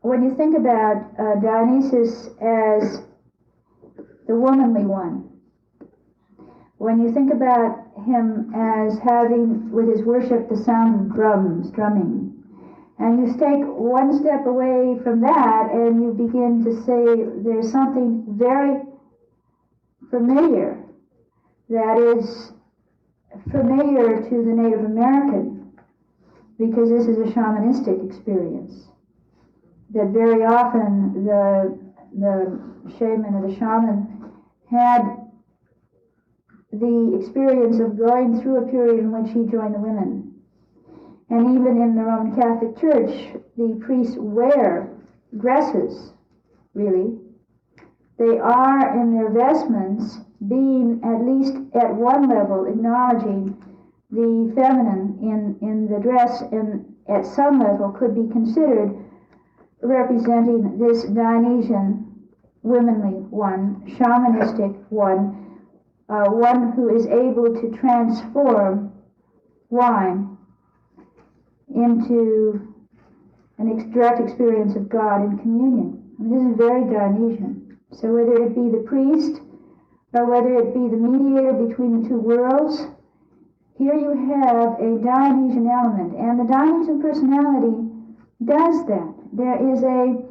when you think about Dionysus as the womanly one, when you think about him as having with his worship the sound of drums, drumming, and you take one step away from that and you begin to say there's something very familiar that is familiar to the Native American, because this is a shamanistic experience. That very often the shaman or the shaman had the experience of going through a period in which he joined the women. And even in the Roman Catholic Church, the priests wear dresses, really. They are, in their vestments, being at least at one level acknowledging the feminine in the dress, and at some level could be considered representing this Dionysian womanly one, shamanistic one, one who is able to transform wine into an direct experience of God in communion. I mean, this is very Dionysian. So whether it be the priest or whether it be the mediator between the two worlds, here you have a Dionysian element. And the Dionysian personality does that. There is an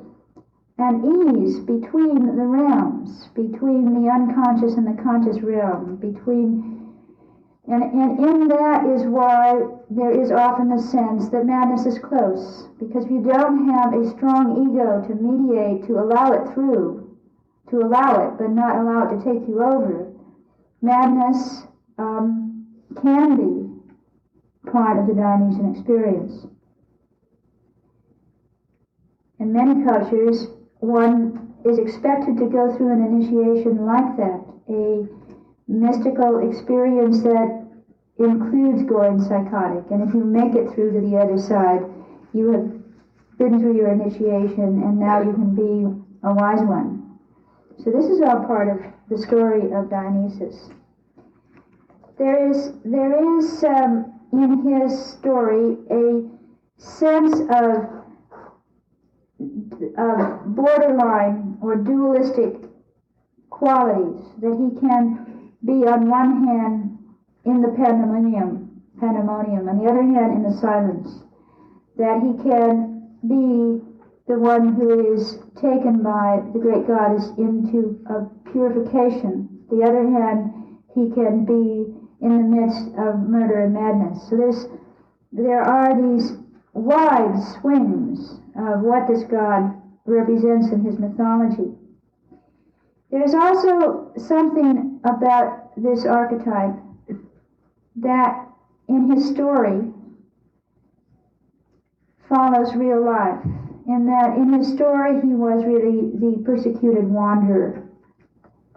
ease between the realms, between the unconscious and the conscious realm, and in that is why there is often a sense that madness is close, because if you don't have a strong ego to mediate, to allow it through, to allow it, but not allow it to take you over, madness can be part of the Dionysian experience. In many cultures, one is expected to go through an initiation like that, a mystical experience that includes going psychotic. And if you make it through to the other side, you have been through your initiation, and now you can be a wise one. So this is all part of the story of Dionysus. There is in his story a sense of borderline or dualistic qualities, that he can be on one hand in the pandemonium, on the other hand in the silence, that he can be the one who is taken by the great goddess into a purification. The other hand, he can be in the midst of murder and madness. So there are these wide swings of what this god represents in his mythology. There's also something about this archetype that in his story follows real life, in that in his story he was really the persecuted wanderer.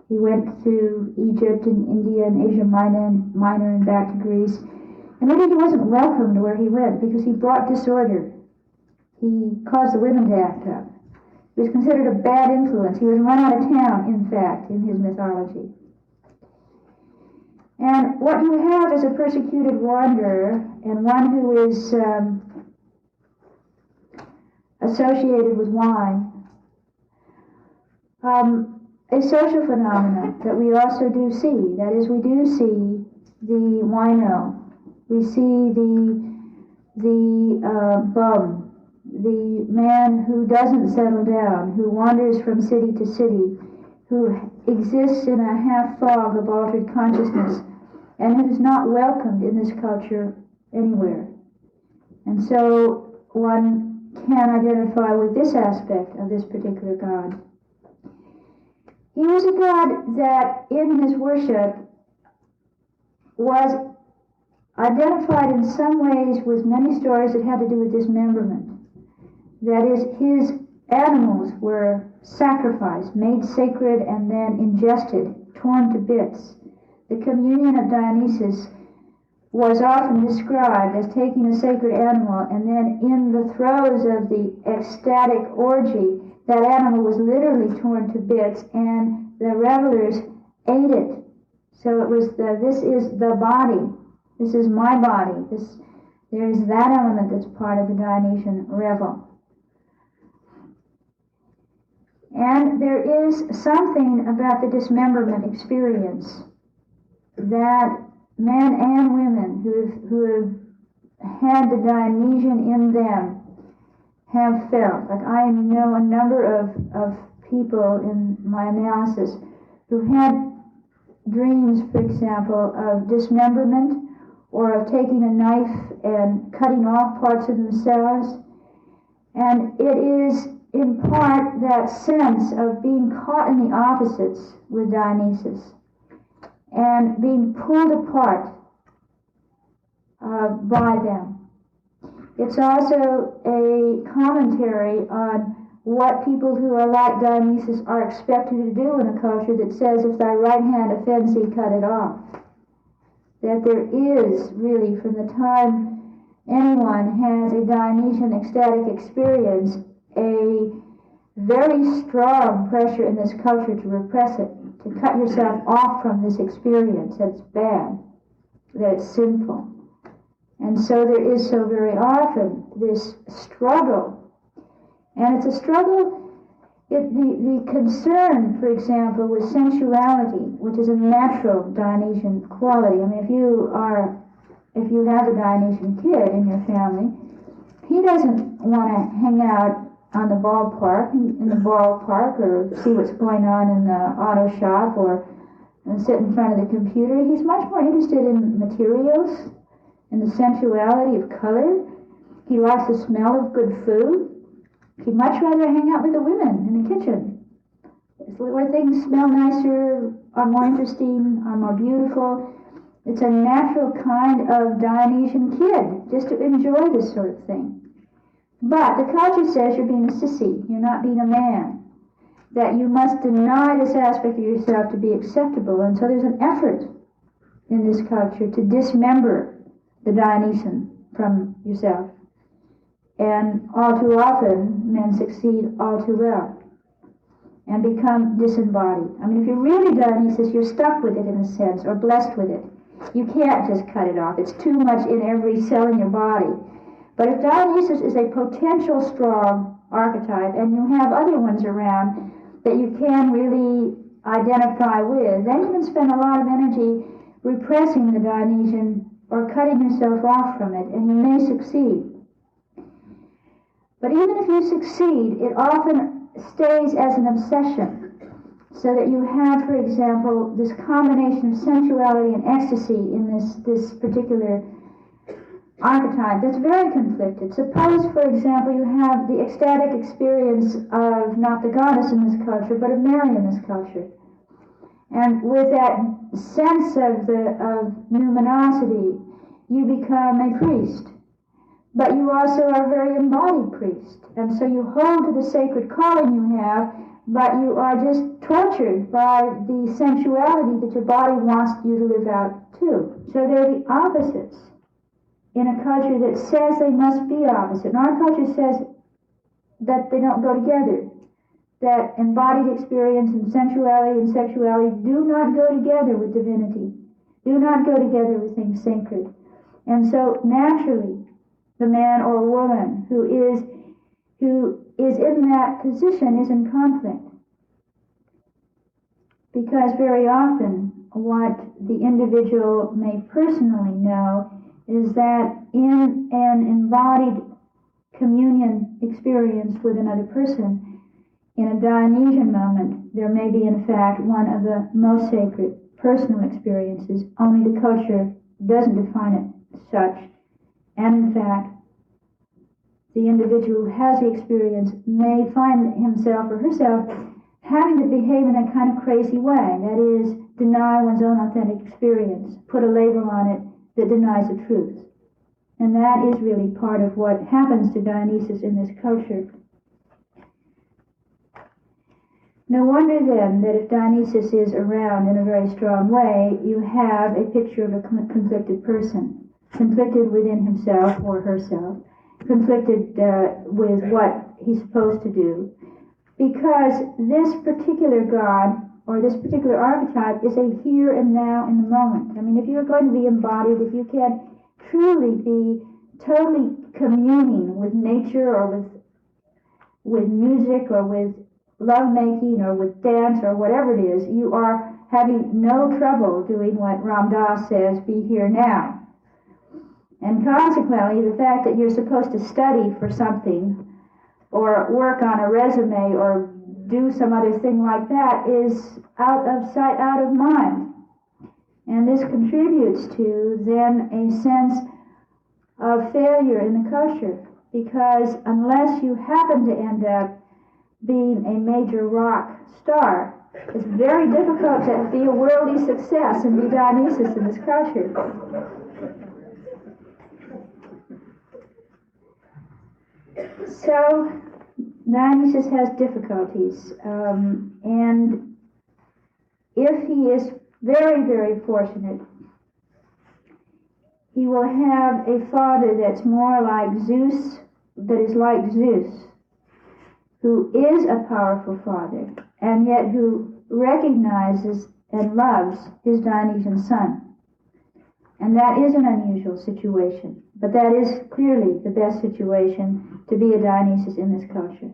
He went through Egypt and India and Asia Minor and back to Greece. And really he wasn't welcomed where he went because he brought disorder. He caused the women to act up. He was considered a bad influence. He was run out of town, in fact, in his mythology. And what you have is a persecuted wanderer and one who is associated with wine. A social phenomenon that we also do see. That is, we do see the wino. We see the bum, the man who doesn't settle down, who wanders from city to city, who exists in a half fog of altered consciousness, and who's not welcomed in this culture anywhere. And so one can identify with this aspect of this particular god. He was a god that in his worship was identified in some ways with many stories that had to do with dismemberment. That is, his animals were sacrificed, made sacred, and then ingested, torn to bits. The communion of Dionysus was often described as taking a sacred animal, and then in the throes of the ecstatic orgy, that animal was literally torn to bits, and the revelers ate it. So it was this is the body. This is my body. There is that element that's part of the Dionysian revel. And there is something about the dismemberment experience that men and women who have had the Dionysian in them have felt. Like I know a number of people in my analysis who had dreams, for example, of dismemberment or of taking a knife and cutting off parts of themselves. And it is in part that sense of being caught in the opposites with Dionysus and being pulled apart by them. It's also a commentary on what people who are like Dionysus are expected to do in a culture that says, if thy right hand offends thee, cut it off. That there is really, from the time anyone has a Dionysian ecstatic experience, a very strong pressure in this culture to repress it, to cut yourself off from this experience, that it's bad, that it's sinful. And so there is so very often this struggle. And it's a struggle, the concern, for example, with sensuality, which is a natural Dionysian quality. I mean, if you have a Dionysian kid in your family, he doesn't want to hang out on the ballpark, in the ballpark, or see what's going on in the auto shop, or sit in front of the computer. He's much more interested in materials, in the sensuality of color. He likes the smell of good food. He'd much rather hang out with the women in the kitchen, where things smell nicer, are more interesting, are more beautiful. It's a natural kind of Dionysian kid, just to enjoy this sort of thing. But the culture says you're being a sissy, you're not being a man, that you must deny this aspect of yourself to be acceptable. And so there's an effort in this culture to dismember the Dionysian from yourself. And all too often, men succeed all too well. and become disembodied. I mean, if you're really Dionysus, you're stuck with it in a sense, or blessed with it. You can't just cut it off. It's too much in every cell in your body. But if Dionysus is a potential strong archetype, and you have other ones around that you can really identify with, then you can spend a lot of energy repressing the Dionysian or cutting yourself off from it, and you may succeed. But even if you succeed, it often stays as an obsession, so that you have, for example, this combination of sensuality and ecstasy in this particular archetype that's very conflicted. Suppose, for example, you have the ecstatic experience of not the goddess in this culture, but of Mary in this culture. And with that sense of numinosity, you become a priest. But you also are a very embodied priest. And so you hold to the sacred calling you have, but you are just tortured by the sensuality that your body wants you to live out too. So they're the opposites in a culture that says they must be opposite. And our culture says that they don't go together, that embodied experience and sensuality and sexuality do not go together with divinity, do not go together with things sacred. And so naturally, the man or woman who is in that position is in conflict. Because very often what the individual may personally know is that in an embodied communion experience with another person, in a Dionysian moment, there may be in fact one of the most sacred personal experiences, only the culture doesn't define it as such. And in fact, the individual who has the experience may find himself or herself having to behave in a kind of crazy way. That is, deny one's own authentic experience, put a label on it that denies the truth. And that is really part of what happens to Dionysus in this culture. No wonder then that if Dionysus is around in a very strong way, you have a picture of a conflicted person, conflicted within himself or herself, conflicted with what he's supposed to do, because this particular god or this particular archetype is a here and now in the moment. I mean, if you're going to be embodied, if you can truly be totally communing with nature or with music or with lovemaking or with dance or whatever it is, you are having no trouble doing what Ram Dass says, be here now. And consequently, the fact that you're supposed to study for something or work on a resume or do some other thing like that is out of sight, out of mind. And this contributes to then a sense of failure in the culture, because unless you happen to end up being a major rock star, it's very difficult to be a worldly success and be Dionysus in this culture. So Dionysus has difficulties, and if he is very, very fortunate, he will have a father that's more like Zeus, that is like Zeus, who is a powerful father, and yet who recognizes and loves his Dionysian son. And that is an unusual situation, but that is clearly the best situation to be a Dionysus in this culture.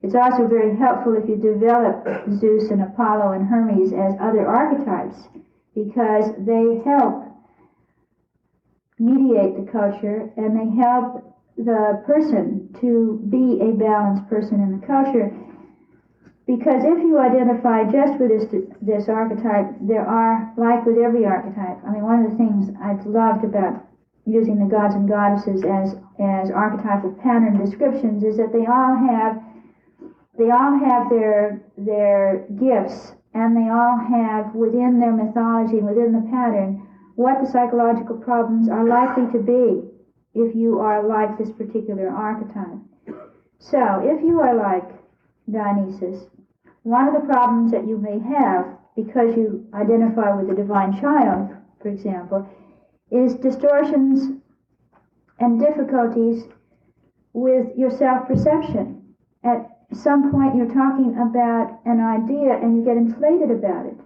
It's also very helpful if you develop Zeus and Apollo and Hermes as other archetypes, because they help mediate the culture and they help the person to be a balanced person in the culture. Because if you identify just with this archetype, there are, like with every archetype, I mean, one of the things I've loved about using the gods and goddesses as archetypal pattern descriptions is that they all have their gifts, and they all have within their mythology, within the pattern, what the psychological problems are likely to be if you are like this particular archetype. So, if you are like Dionysus, one of the problems that you may have, because you identify with the divine child, for example, is distortions and difficulties with your self-perception. some point you're talking about an idea and you get inflated about it.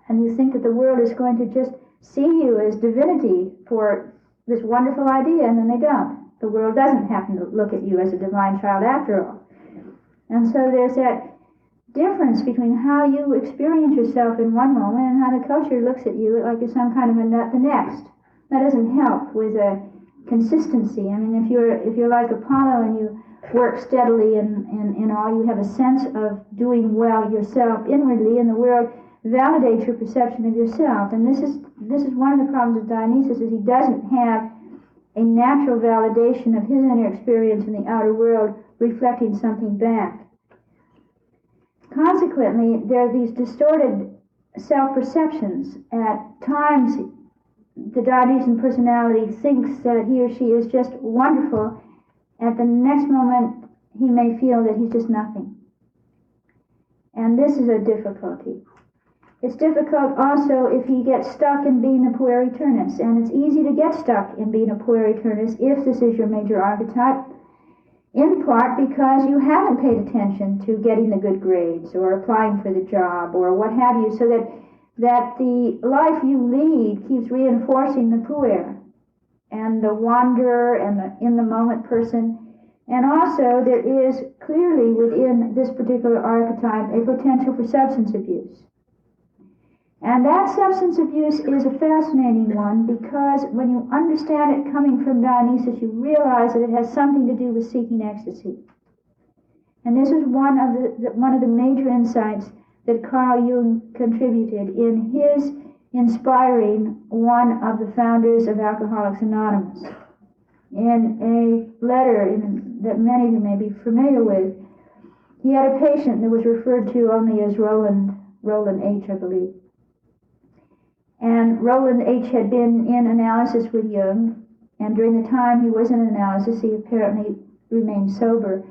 And you think that the world is going to just see you as divinity for this wonderful idea, and then they don't. The world doesn't happen to look at you as a divine child after all. And so there's that difference between how you experience yourself in one moment and how the culture looks at you like you're some kind of a nut the next. That doesn't help with a consistency. I mean, if you're like Apollo and you work steadily and all, you have a sense of doing well yourself inwardly, and the world validates your perception of yourself. And this is one of the problems of Dionysus, is he doesn't have a natural validation of his inner experience in the outer world reflecting something back. Consequently, there are these distorted self-perceptions. At times, the Dionysian personality thinks that he or she is just wonderful. At the next moment, he may feel that he's just nothing. And this is a difficulty. It's difficult also if he gets stuck in being a pueri turnus, and it's easy to get stuck in being a pueri turnus if this is your major archetype, in part because you haven't paid attention to getting the good grades or applying for the job or what have you, so that the life you lead keeps reinforcing the puer and the wanderer and the in-the-moment person. And also there is clearly within this particular archetype a potential for substance abuse. And that substance abuse is a fascinating one, because when you understand it coming from Dionysus, you realize that it has something to do with seeking ecstasy. And this is one of the major insights that Carl Jung contributed in his inspiring one of the founders of Alcoholics Anonymous. In a letter that many of you may be familiar with, he had a patient that was referred to only as Roland H., I believe. And Roland H. had been in analysis with Jung, and during the time he was in analysis, he apparently remained sober.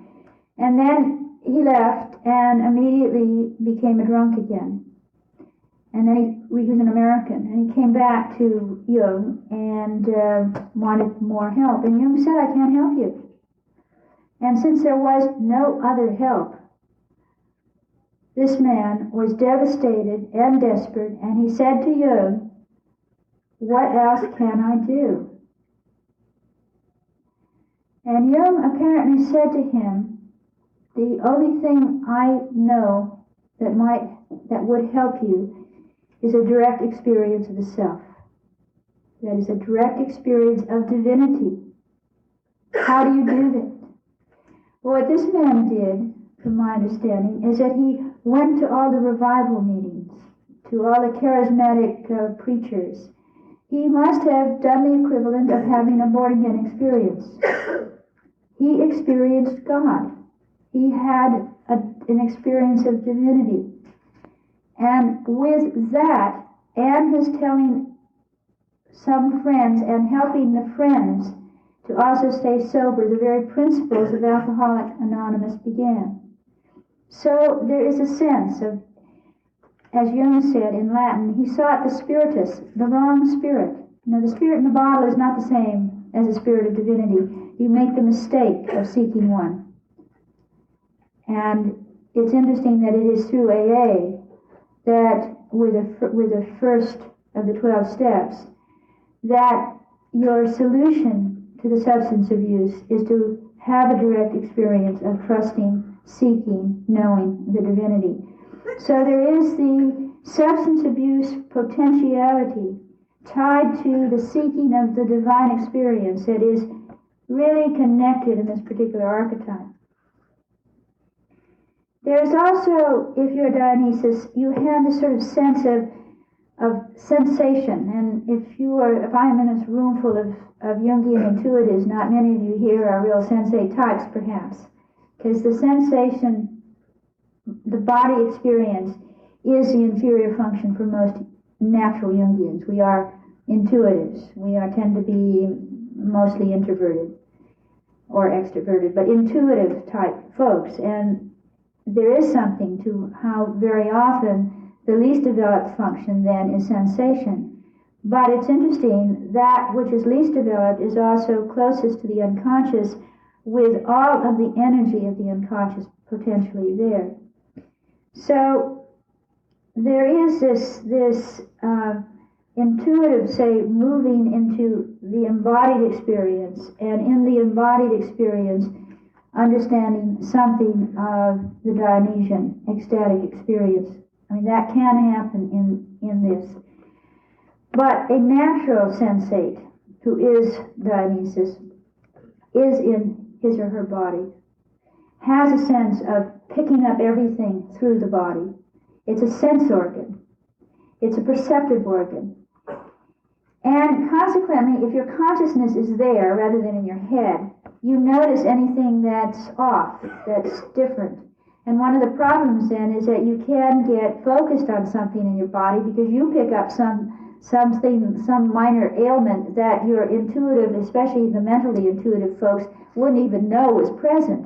And then he left and immediately became a drunk again. And then he was an American, and he came back to Jung and wanted more help. And Jung said, "I can't help you." And since there was no other help, this man was devastated and desperate, and he said to Jung, "What else can I do?" And Jung apparently said to him, "The only thing I know that would help you is a direct experience of the self. That is a direct experience of divinity. How do you do that?" Well, what this man did, from my understanding, is that he went to all the revival meetings, to all the charismatic preachers. He must have done the equivalent of having a born-again experience. He experienced God. He had an experience of divinity. And with that, and his telling some friends and helping the friends to also stay sober, the very principles of Alcoholics Anonymous began. So there is a sense of, as Jung said in Latin, he sought the spiritus, the wrong spirit. You know, the spirit in the bottle is not the same as the spirit of divinity. You make the mistake of seeking one. And it's interesting that it is through AA that, with the first of the 12 steps, that your solution to the substance abuse is to have a direct experience of trusting, seeking, knowing the divinity. So there is the substance abuse potentiality tied to the seeking of the divine experience that is really connected in this particular archetype. There's also, if you're Dionysus, you have this sort of sense of sensation. And if I am in this room full of Jungian intuitives, not many of you here are real sensate types, perhaps. Because the sensation, the body experience, is the inferior function for most natural Jungians. We are intuitives. We tend to be mostly introverted or extroverted, but intuitive type folks. And there is something to how very often the least developed function then is sensation. But it's interesting, that which is least developed is also closest to the unconscious, with all of the energy of the unconscious potentially there. So there is this intuitive, say, moving into the embodied experience, and in the embodied experience, understanding something of the Dionysian ecstatic experience. I mean, that can happen in this. But a natural sensate, who is Dionysus, is in his or her body, has a sense of picking up everything through the body. It's a sense organ. It's a perceptive organ. And consequently, if your consciousness is there rather than in your head, you notice anything that's off, that's different. And one of the problems then is that you can get focused on something in your body because you pick up some minor ailment that your intuitive, especially the mentally intuitive folks, wouldn't even know was present.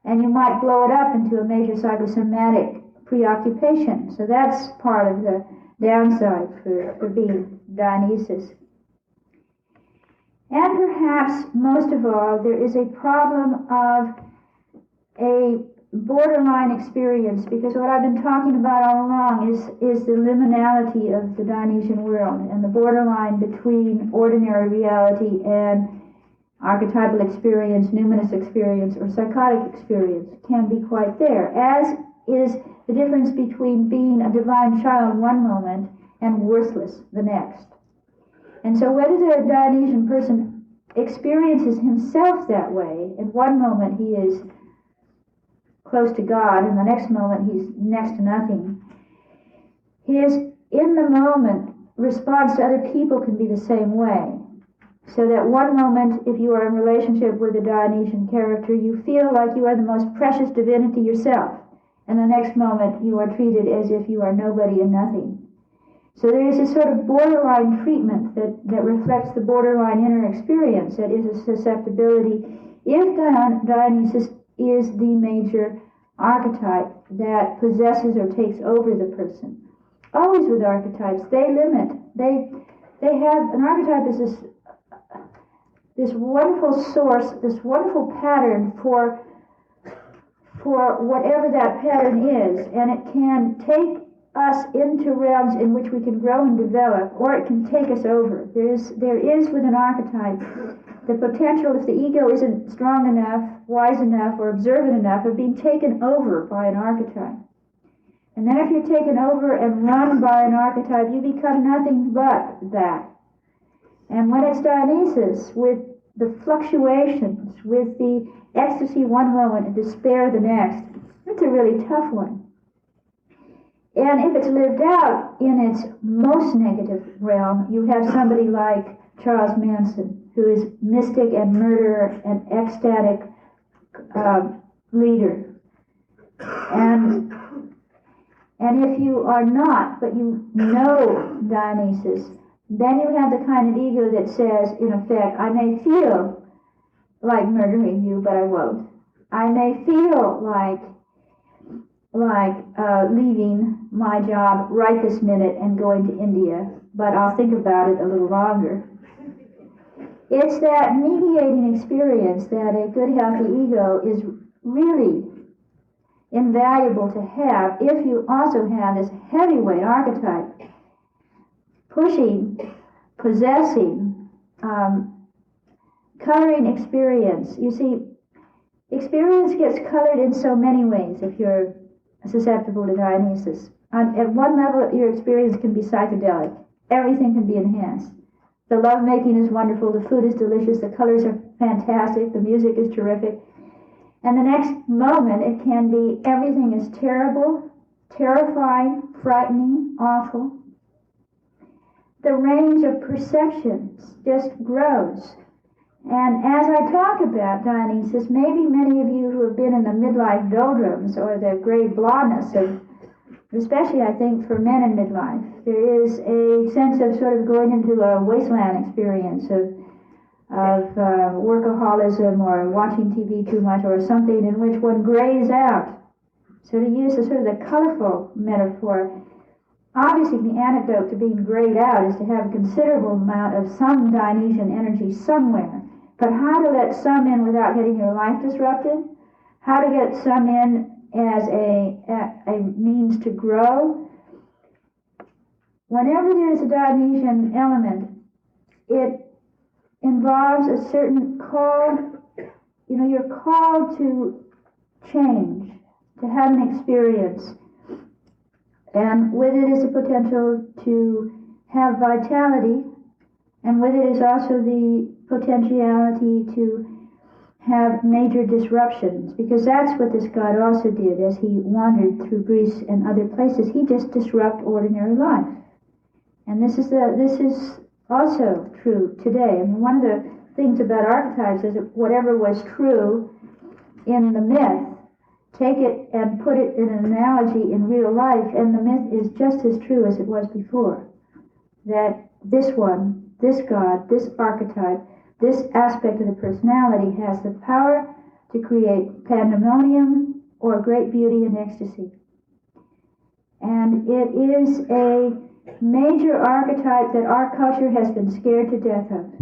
And you might blow it up into a major psychosomatic preoccupation. So that's part of the downside for being Dionysus. And perhaps, most of all, there is a problem of a borderline experience, because what I've been talking about all along is the liminality of the Dionysian world, and the borderline between ordinary reality and archetypal experience, numinous experience, or psychotic experience can be quite there, as is the difference between being a divine child one moment and worthless the next. And so whether the Dionysian person experiences himself that way, in one moment he is close to God, and the next moment he's next to nothing, his in the moment response to other people can be the same way. So that one moment, if you are in relationship with a Dionysian character, you feel like you are the most precious divinity yourself, and the next moment you are treated as if you are nobody and nothing. So there is a sort of borderline treatment that reflects the borderline inner experience, that is a susceptibility. If Dionysus is the major archetype that possesses or takes over the person. Always with archetypes, they limit. They have, an archetype is this wonderful source, this wonderful pattern for whatever that pattern is, and it can take us into realms in which we can grow and develop, or it can take us over. There is with an archetype the potential, if the ego isn't strong enough, wise enough, or observant enough, of being taken over by an archetype. And then if you're taken over and run by an archetype, you become nothing but that. And when it's Dionysus, with the fluctuations, with the ecstasy one moment and despair the next, it's a really tough one. And if it's lived out in its most negative realm, you have somebody like Charles Manson, who is mystic and murderer and ecstatic leader. And if you are not, but you know Dionysus, then you have the kind of ego that says, in effect, I may feel like murdering you, but I won't. I may feel like leaving my job right this minute and going to India, but I'll think about it a little longer. It's that mediating experience that a good, healthy ego is really invaluable to have if you also have this heavyweight archetype pushing, possessing, coloring experience. You see, experience gets colored in so many ways if you're susceptible to Dionysus. At one level, your experience can be psychedelic. Everything can be enhanced. The lovemaking is wonderful, the food is delicious, the colors are fantastic, the music is terrific. And the next moment, it can be everything is terrible, terrifying, frightening, awful. The range of perceptions just grows. And as I talk about Dionysus, maybe many of you who have been in the midlife doldrums or the gray blondness of, especially I think for men in midlife, there is a sense of sort of going into a wasteland experience of workaholism or watching TV too much or something in which one grays out. So to use a sort of the colorful metaphor, obviously the antidote to being grayed out is to have a considerable amount of some Dionysian energy somewhere. But how to let some in without getting your life disrupted? How to get some in as a means to grow. Whenever there is a Dionysian element, it involves a certain call. You're called to change, to have an experience. And with it is a potential to have vitality, and with it is also the potentiality to have major disruptions, because that's what this god also did as he wandered through Greece and other places. He just disrupted ordinary life. And this is also true today. I mean, one of the things about archetypes is that whatever was true in the myth, take it and put it in an analogy in real life, and the myth is just as true as it was before. That this one, this god, this archetype, this aspect of the personality has the power to create pandemonium or great beauty and ecstasy. And it is a major archetype that our culture has been scared to death of,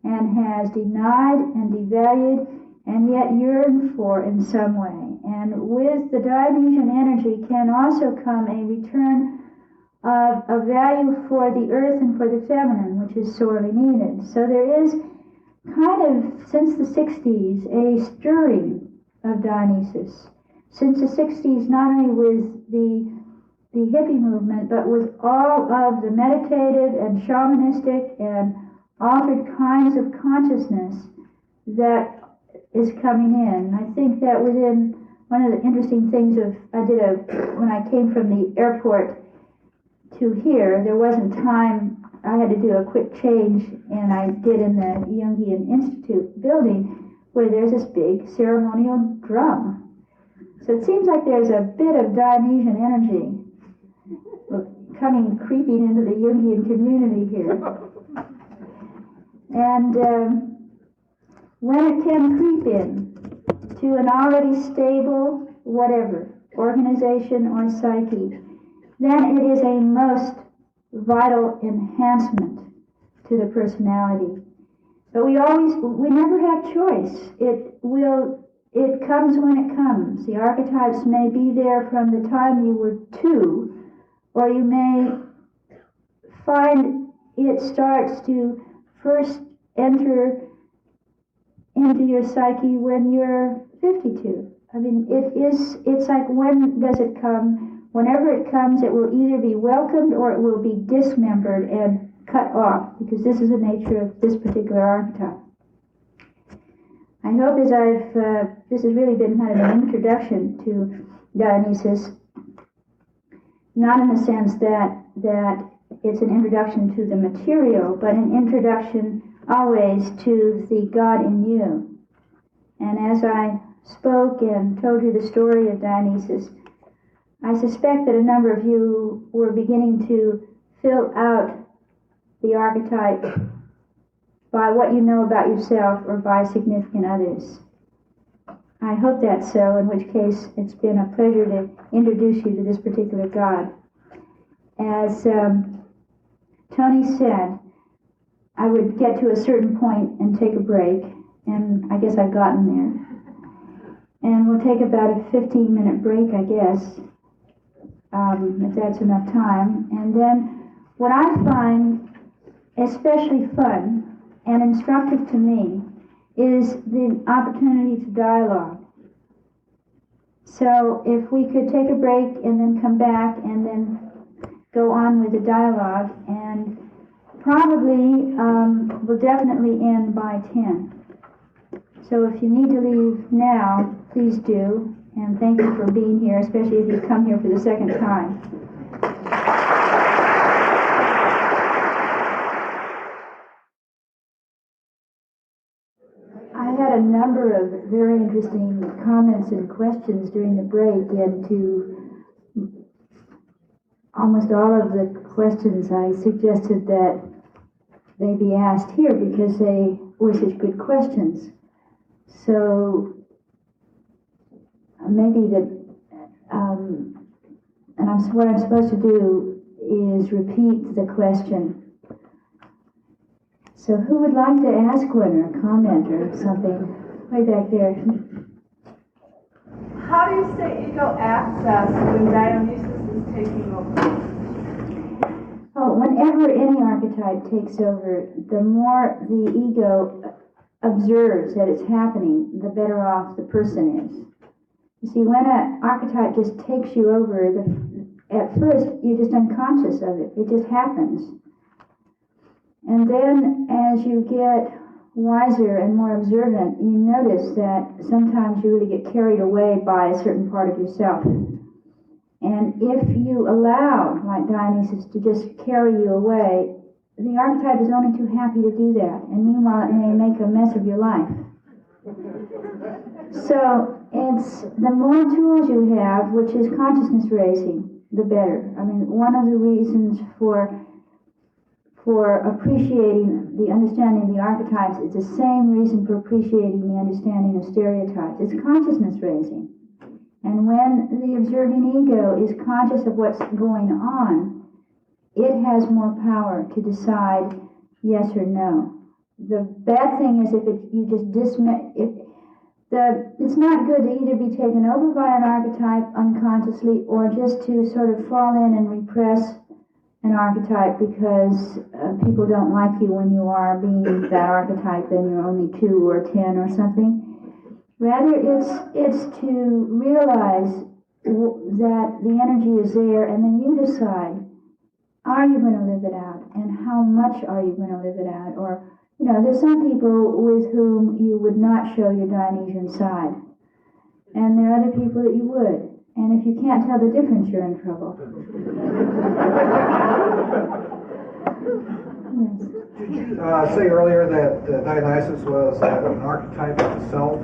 and has denied and devalued, and yet yearned for in some way. And with the Dionysian energy can also come a return of a value for the earth and for the feminine, which is sorely needed. So there is kind of, since the 60s, a stirring of Dionysus. Since the 60s, not only with the hippie movement, but with all of the meditative and shamanistic and altered kinds of consciousness that is coming in. I think that within one of the interesting things when I came from the airport to here, there wasn't time. I had to do a quick change, and I did in the Jungian Institute building, where there's this big ceremonial drum. So it seems like there's a bit of Dionysian energy creeping into the Jungian community here. And when it can creep in to an already stable, whatever, organization or psyche, then it is a most vital enhancement to the personality. But we never have choice. It comes when it comes. The archetypes may be there from the time you were 2, or you may find it starts to first enter into your psyche when you're 52. I mean, it's like, when does it come? Whenever it comes, it will either be welcomed or it will be dismembered and cut off, because this is the nature of this particular archetype. I hope this has really been kind of an introduction to Dionysus, not in the sense that it's an introduction to the material, but an introduction always to the God in you. And as I spoke and told you the story of Dionysus, I suspect that a number of you were beginning to fill out the archetype by what you know about yourself or by significant others. I hope that's so, in which case it's been a pleasure to introduce you to this particular God. As Tony said, I would get to a certain point and take a break, and I guess I've gotten there. And we'll take about a 15-minute break, I guess, if that's enough time. And then what I find especially fun and instructive to me is the opportunity to dialogue. So if we could take a break and then come back and then go on with the dialogue, and probably we'll definitely end by 10. So if you need to leave now, please do. And thank you for being here, especially if you've come here for the second time. I had a number of very interesting comments and questions during the break, and to almost all of the questions I suggested that they be asked here because they were such good questions. So maybe that, what I'm supposed to do is repeat the question. So who would like to ask one or comment or something? Way back there. How do you say process when Dionysus is taking over? Oh, whenever any archetype takes over, the more the ego observes that it's happening, the better off the person is. You see, when an archetype just takes you over, at first you're just unconscious of it. It just happens. And then as you get wiser and more observant, you notice that sometimes you really get carried away by a certain part of yourself. And if you allow, like Dionysus, to just carry you away, the archetype is only too happy to do that. And meanwhile, it may make a mess of your life. So it's the more tools you have, which is consciousness raising, the better. I mean, one of the reasons for appreciating the understanding of the archetypes is the same reason for appreciating the understanding of stereotypes. It's consciousness raising. And when the observing ego is conscious of what's going on, it has more power to decide yes or no. The bad thing is if you just dismiss, it's not good to either be taken over by an archetype unconsciously or just to sort of fall in and repress an archetype because people don't like you when you are being that archetype and you're only 2 or 10 or something. Rather, it's to realize that the energy is there, and then you decide, are you going to live it out, and how much are you going to live it out? Or, there's some people with whom you would not show your Dionysian side, and there are other people that you would. And if you can't tell the difference, you're in trouble. Yes. Did you say earlier that Dionysus was an archetype of the self?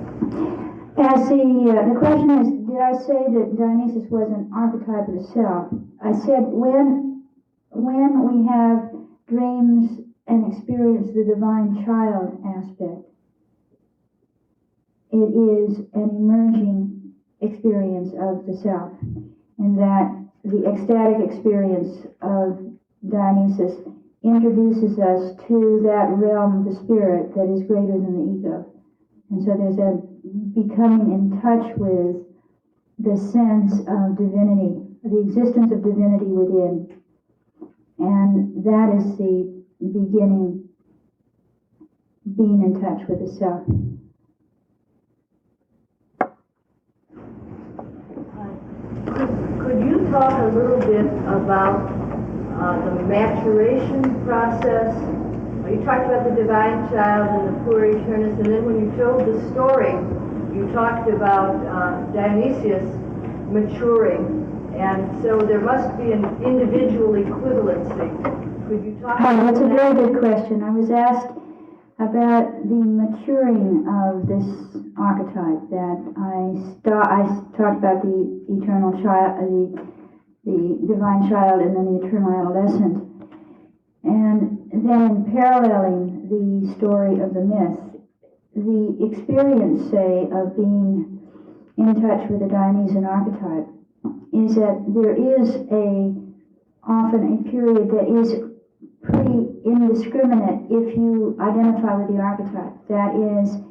As the question is, did I say that Dionysus was an archetype of the self? I said when we have dreams and experience the divine child aspect, it is an emerging experience of the self, and that the ecstatic experience of Dionysus introduces us to that realm of the spirit that is greater than the ego. And so there's a becoming in touch with the sense of divinity, the existence of divinity within. And that is the beginning, being in touch with the self. Could you talk a little bit about the maturation process? You talked about the divine child and the poor eternus, and then when you told the story, you talked about Dionysius maturing, and so there must be an individual equivalency. Could you talk about that's a that? very good question. I was asked about the maturing of this archetype that I talked about the eternal child, the divine child, and then the eternal adolescent. And then paralleling the story of the myth, the experience, say, of being in touch with the Dionysian archetype is that there is often a period that is pretty indiscriminate if you identify with the archetype. That is,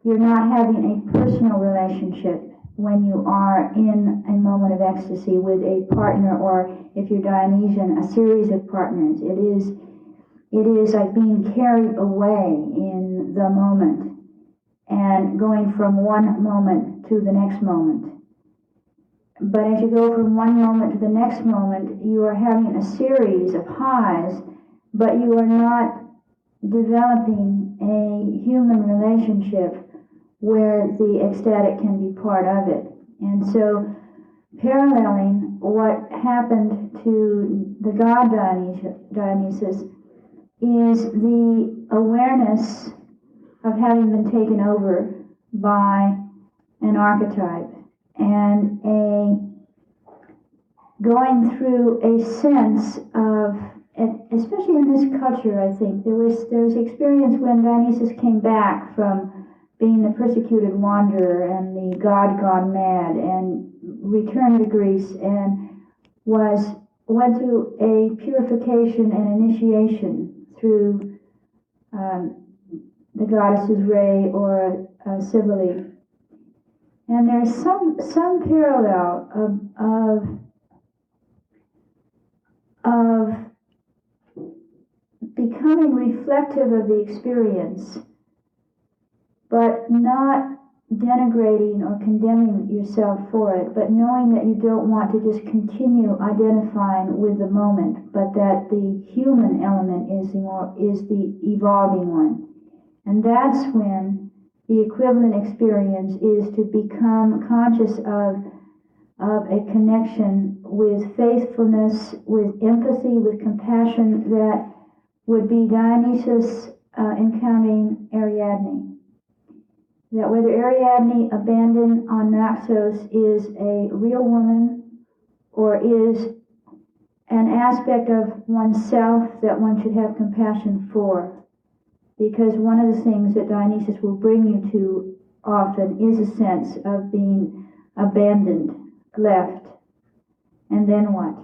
you're not having a personal relationship when you are in a moment of ecstasy with a partner, or if you're Dionysian, a series of partners. It is like being carried away in the moment and going from one moment to the next moment. But as you go from one moment to the next moment, you are having a series of highs, but you are not developing a human relationship where the ecstatic can be part of it. And so, paralleling what happened to the god Dionysus is the awareness of having been taken over by an archetype and going through a sense of, especially in this culture, I think, there was experience when Dionysus came back from being the persecuted wanderer and the god gone mad, and returned to Greece and went through a purification and initiation through the goddess's ray or Cybele. And there's some parallel of becoming reflective of the experience, but not denigrating or condemning yourself for it, but knowing that you don't want to just continue identifying with the moment, but that the human element is the evolving one. And that's when the equivalent experience is to become conscious of a connection with faithfulness, with empathy, with compassion, that would be Dionysus encountering Ariadne. That whether Ariadne abandoned on Naxos is a real woman or is an aspect of oneself that one should have compassion for. Because one of the things that Dionysus will bring you to often is a sense of being abandoned, left. And then what?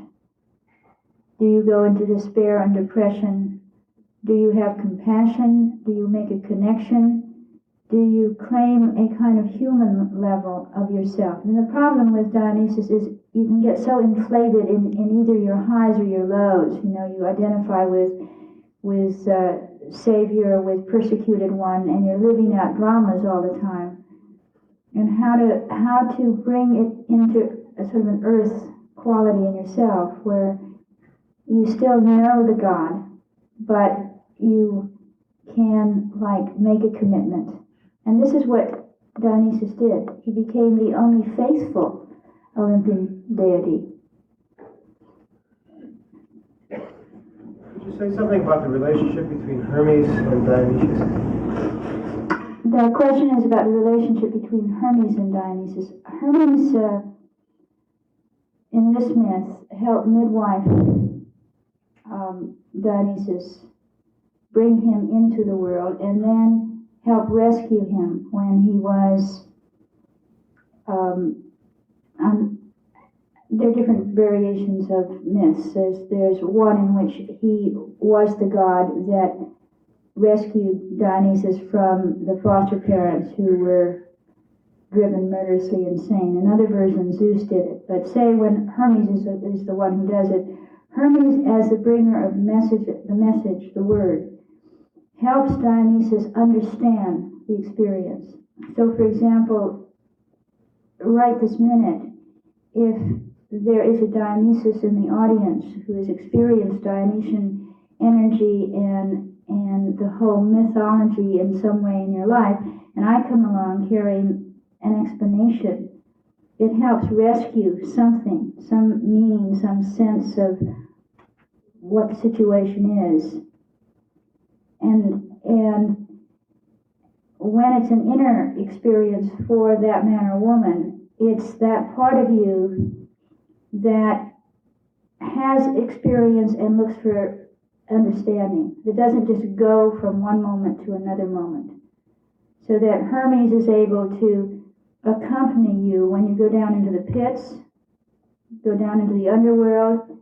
Do you go into despair and depression? Do you have compassion? Do you make a connection? Do you claim a kind of human level of yourself? And the problem with Dionysus is you can get so inflated in either your highs or your lows. You know, you identify with Savior, with persecuted one, and you're living out dramas all the time. And how to bring it into a sort of an earth quality in yourself where you still know the God, but you can make a commitment. And this is what Dionysus did. He became the only faithful Olympian deity. Could you say something about the relationship between Hermes and Dionysus? The question is about the relationship between Hermes and Dionysus. Hermes, in this myth, helped midwife Dionysus, bring him into the world, and then help rescue him when he was there are different variations of myths. There's one in which he was the god that rescued Dionysus from the foster parents who were driven murderously insane. In other versions, Zeus did it. But say when Hermes is the one who does it, Hermes, as the bringer of the message, the word, helps Dionysus understand the experience. So, for example, right this minute, if there is a Dionysus in the audience who has experienced Dionysian energy and the whole mythology in some way in your life, and I come along carrying an explanation, it helps rescue something, some meaning, some sense of what the situation is. And when it's an inner experience for that man or woman, it's that part of you that has experience and looks for understanding. That doesn't just go from one moment to another moment. So that Hermes is able to accompany you when you go down into the pits, go down into the underworld,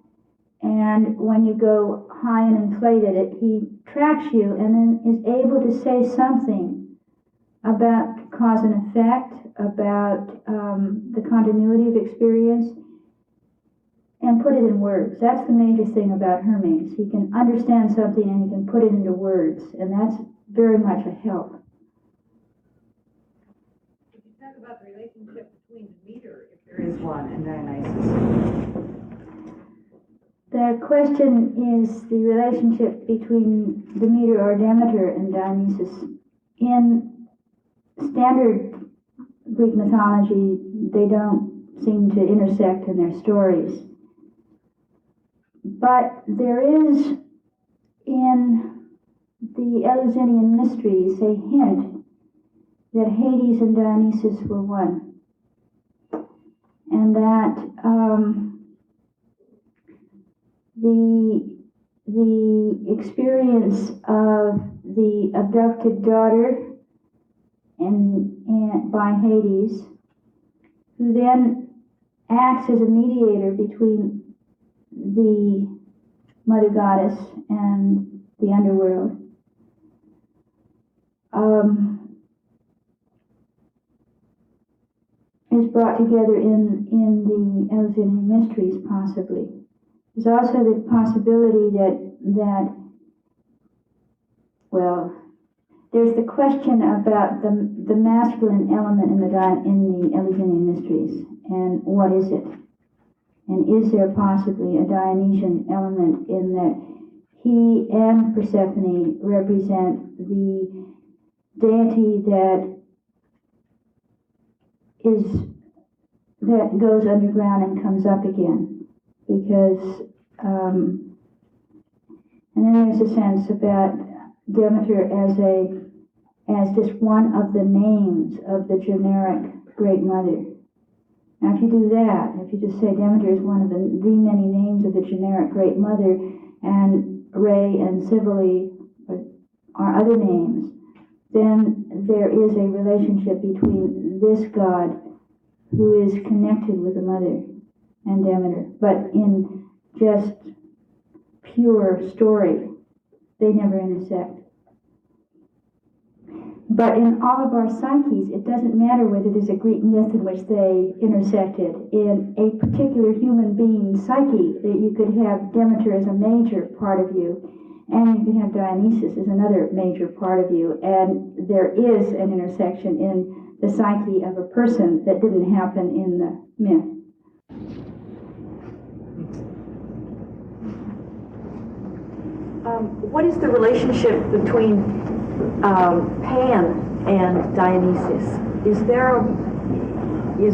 and when you go high and inflated, he tracks you and then is able to say something about cause and effect, about the continuity of experience, and put it in words. That's the major thing about Hermes. He can understand something and he can put it into words, and that's very much a help. Could you talk about the relationship between Demeter, if there is one, and Dionysus? The question is the relationship between Demeter or Demeter and Dionysus. In standard Greek mythology, they don't seem to intersect in their stories. But there is, in the Eleusinian mysteries, a hint that Hades and Dionysus were one. And that the experience of the abducted daughter and by Hades, who then acts as a mediator between the mother goddess and the underworld. is brought together in the Eleusinian mysteries, possibly. There's also the possibility that there's the question about the masculine element in the Eleusinian mysteries, and what is it? And is there possibly a Dionysian element in that he and Persephone represent the deity that goes underground and comes up again? Because and then there's a sense about Demeter as just one of the names of the generic Great Mother. Now, if you do that, if you just say Demeter is one of the many names of the generic Great Mother, and Re and Cybele are other names, then there is a relationship between this god, who is connected with the Mother, and Demeter. But in just pure story, they never intersect. But in all of our psyches, it doesn't matter whether there's a Greek myth in which they intersected. In a particular human being's psyche, that you could have Demeter as a major part of you, and you could have Dionysus as another major part of you, and there is an intersection in the psyche of a person that didn't happen in the myth. What is the relationship between Pan and Dionysus? Is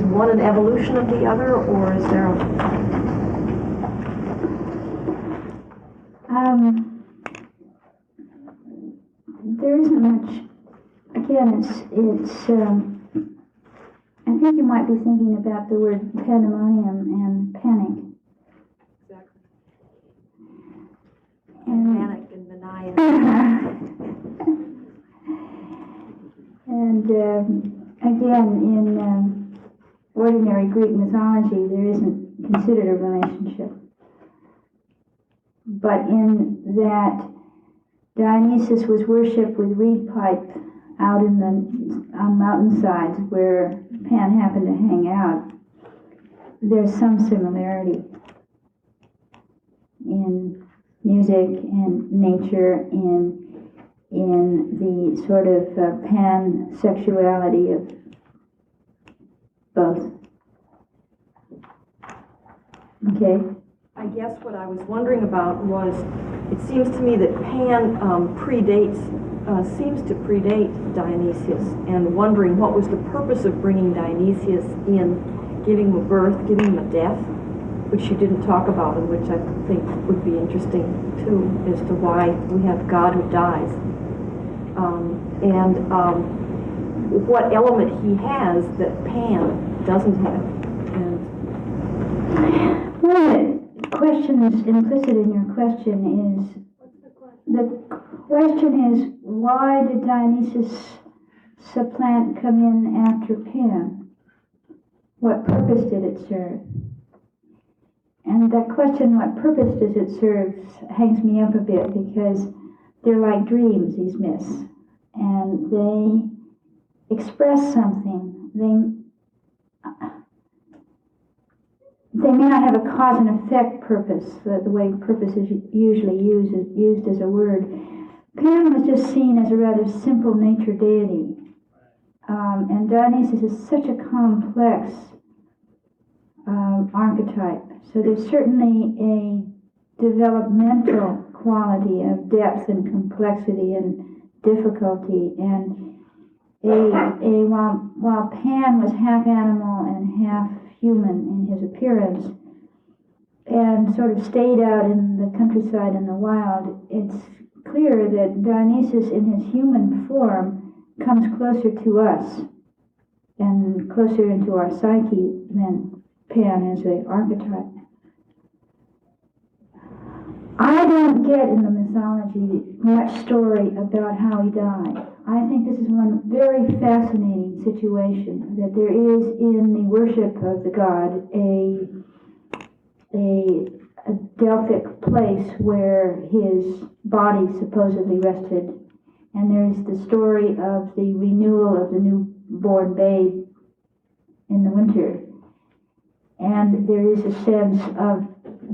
one an evolution of the other, or is there there isn't much. Again, it's I think you might be thinking about the word pandemonium and panic. Exactly. And Manic and maniac. And again, in ordinary Greek mythology, there isn't considered a relationship. But in that Dionysus was worshipped with reed pipe out on mountainsides where Pan happened to hang out, there's some similarity in music and nature, in the sort of pan-sexuality of both. Okay? I guess what I was wondering about was, it seems to me that Pan seems to predate Dionysius, and wondering what was the purpose of bringing Dionysius in, giving him a birth, giving him a death, which you didn't talk about, and which I think would be interesting too, as to why we have God who dies. What element he has that Pan doesn't have. And one of the questions implicit in your question is, the question is, why did Dionysus supplant come in after Pan? What purpose did it serve? And that question, what purpose does it serve, hangs me up a bit, because they're like dreams, these myths, and they express something. They may not have a cause and effect purpose, the way purpose is usually used as a word. Pan was just seen as a rather simple nature deity, and Dionysus is such a complex archetype. So there's certainly a developmental quality of depth and complexity and difficulty, and while Pan was half animal and half human in his appearance, and sort of stayed out in the countryside and the wild, it's clear that Dionysus in his human form comes closer to us and closer into our psyche than Pan as an archetype. I don't get in the mythology much story about how he died. I think this is one very fascinating situation, that there is in the worship of the god a Delphic place where his body supposedly rested, and there's the story of the renewal of the newborn babe in the winter. And there is a sense of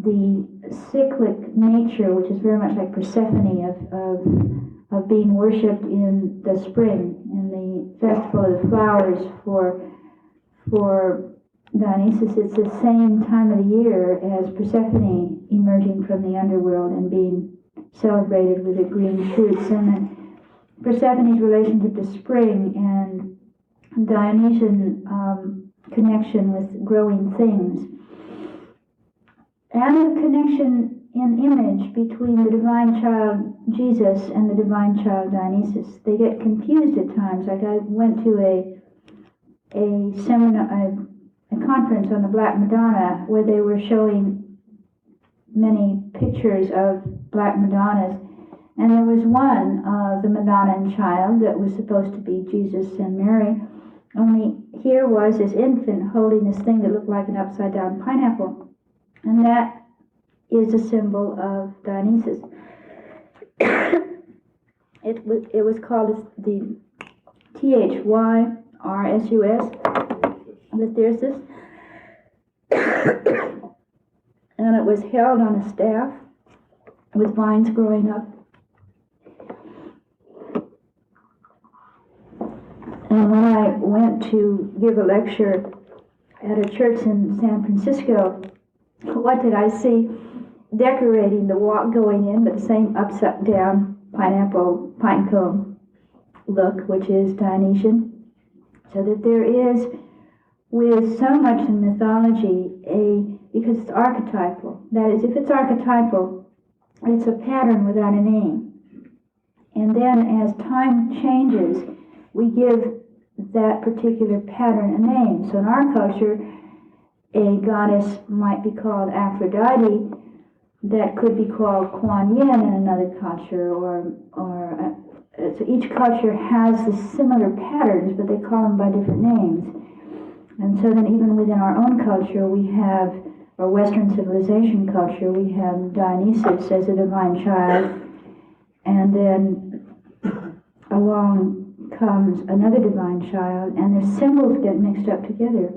the cyclic nature, which is very much like Persephone, of being worshipped in the spring, in the festival of the flowers for Dionysus. It's the same time of the year as Persephone emerging from the underworld and being celebrated with the green shoots. And Persephone's relationship to spring and Dionysian connection with growing things, and the connection in image between the divine child Jesus and the divine child Dionysus. They get confused at times. Like I went to a seminar, a conference on the Black Madonna, where they were showing many pictures of Black Madonnas, and there was one of the Madonna and Child that was supposed to be Jesus and Mary, only here was this infant holding this thing that looked like an upside down pineapple, and that is a symbol of Dionysus. It was called the Thyrsus, the Thyrsus, and it was held on a staff with vines growing up. And when I went to give a lecture at a church in San Francisco, what did I see? Decorating the walk going in, but the same upside down pineapple pine cone look, which is Dionysian. So that there is, with so much in mythology, because it's archetypal. That is, if it's archetypal, it's a pattern without a name. And then as time changes, we give that particular pattern a name. So in our culture, a goddess might be called Aphrodite, that could be called Kuan Yin in another culture, so each culture has the similar patterns, but they call them by different names. And so then even within our own culture, we have, or Western civilization culture, we have Dionysus as a divine child, and then along comes another divine child, and their symbols get mixed up together.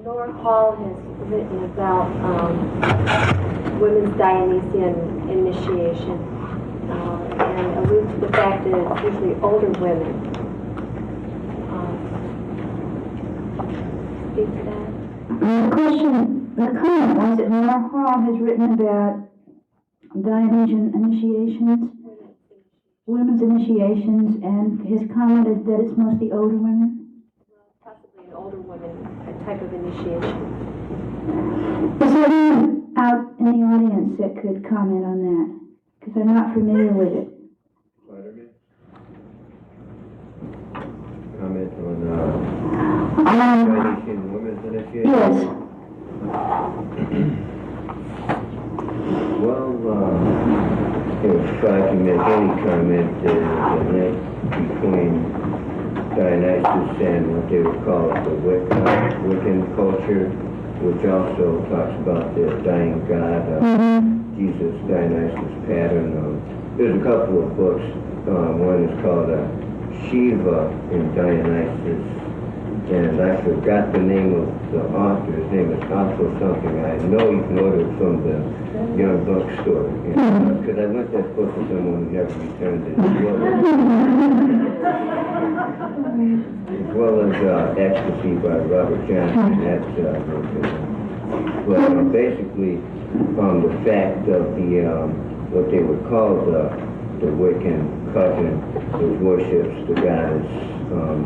Nora Hall has written about women's Dionysian initiation and alludes to the fact that it's usually older women. Speak to that. The comment was that Nora Hall has written about Dionysian initiations, women's initiations, and his comment is that it's mostly older women. Possibly an older woman type of initiation. Is there anyone out in the audience that could comment on that? Because I'm not familiar with it. Comment on Dionysian women's initiation? Yes. Well, if I can make any comment, the link between Dionysus and what they would call the Wiccan culture, which also talks about the dying god, Jesus, Dionysus pattern. There's a couple of books. One is called Shiva in Dionysus, and I forgot the name of the author. His name is Otto something. I know you can order it from the Young Bookstore, because I lent that book to someone who never returned it as well as Ecstasy by Robert Johnson. But basically, the fact of the what they would call the Wiccan coven, which worships the goddess.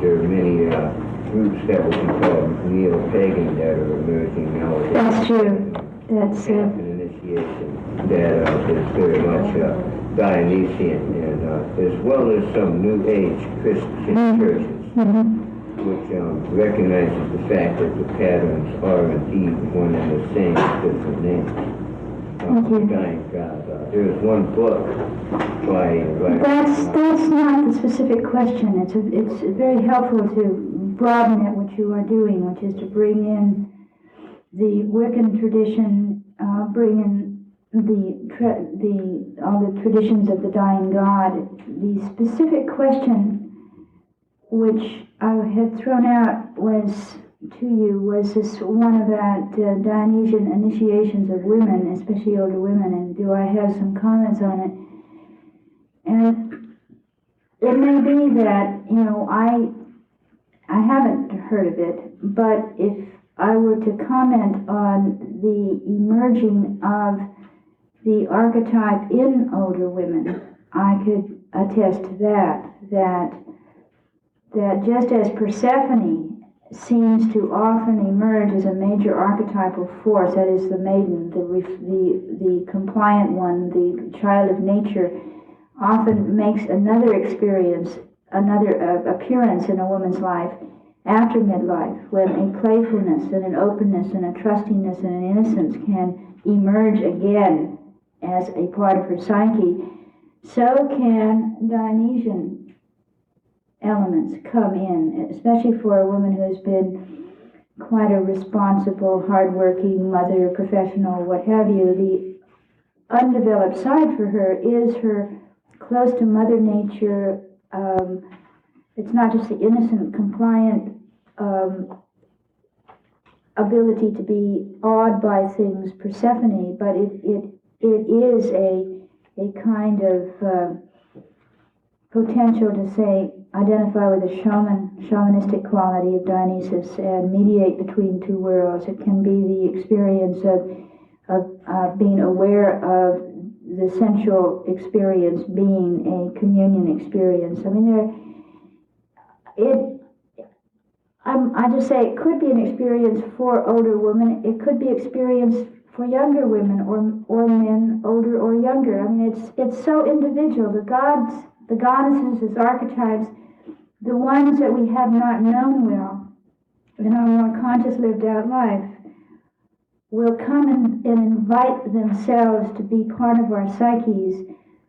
There are many groups that would be called neo-pagan that are emerging nowadays. That's true. That's an initiation that is very much Dionysian, and as well as some New Age Christian churches, which recognizes the fact that the patterns are indeed one and the same, different names. Dying God. There is one book by. That's not the specific question. It's very helpful to broaden it, what you are doing, which is to bring in the Wiccan tradition, bring in all the traditions of the dying god. The specific question which I had thrown out was this one about Dionysian initiations of women, especially older women, and do I have some comments on it? And it may be that, I haven't heard of it, but if I were to comment on the emerging of the archetype in older women, I could attest to that just as Persephone seems to often emerge as a major archetypal force, that is the maiden, the compliant one, the child of nature, often makes another appearance in a woman's life after midlife, when a playfulness and an openness and a trustingness and an innocence can emerge again as a part of her psyche, so can Dionysian elements come in, especially for a woman who has been quite a responsible, hardworking mother, professional, what have you. The undeveloped side for her is her close to Mother Nature. It's not just the innocent, compliant ability to be awed by things, Persephone, but it is a kind of potential to say, identify with the shamanistic quality of Dionysus and mediate between two worlds. It can be the experience of being aware of the sensual experience being a communion experience. I mean, I just say it could be an experience for older women. It could be experience for younger women or men, older or younger. I mean, it's so individual. The goddesses as archetypes, the ones that we have not known well in our more conscious lived out life, will come and invite themselves to be part of our psyches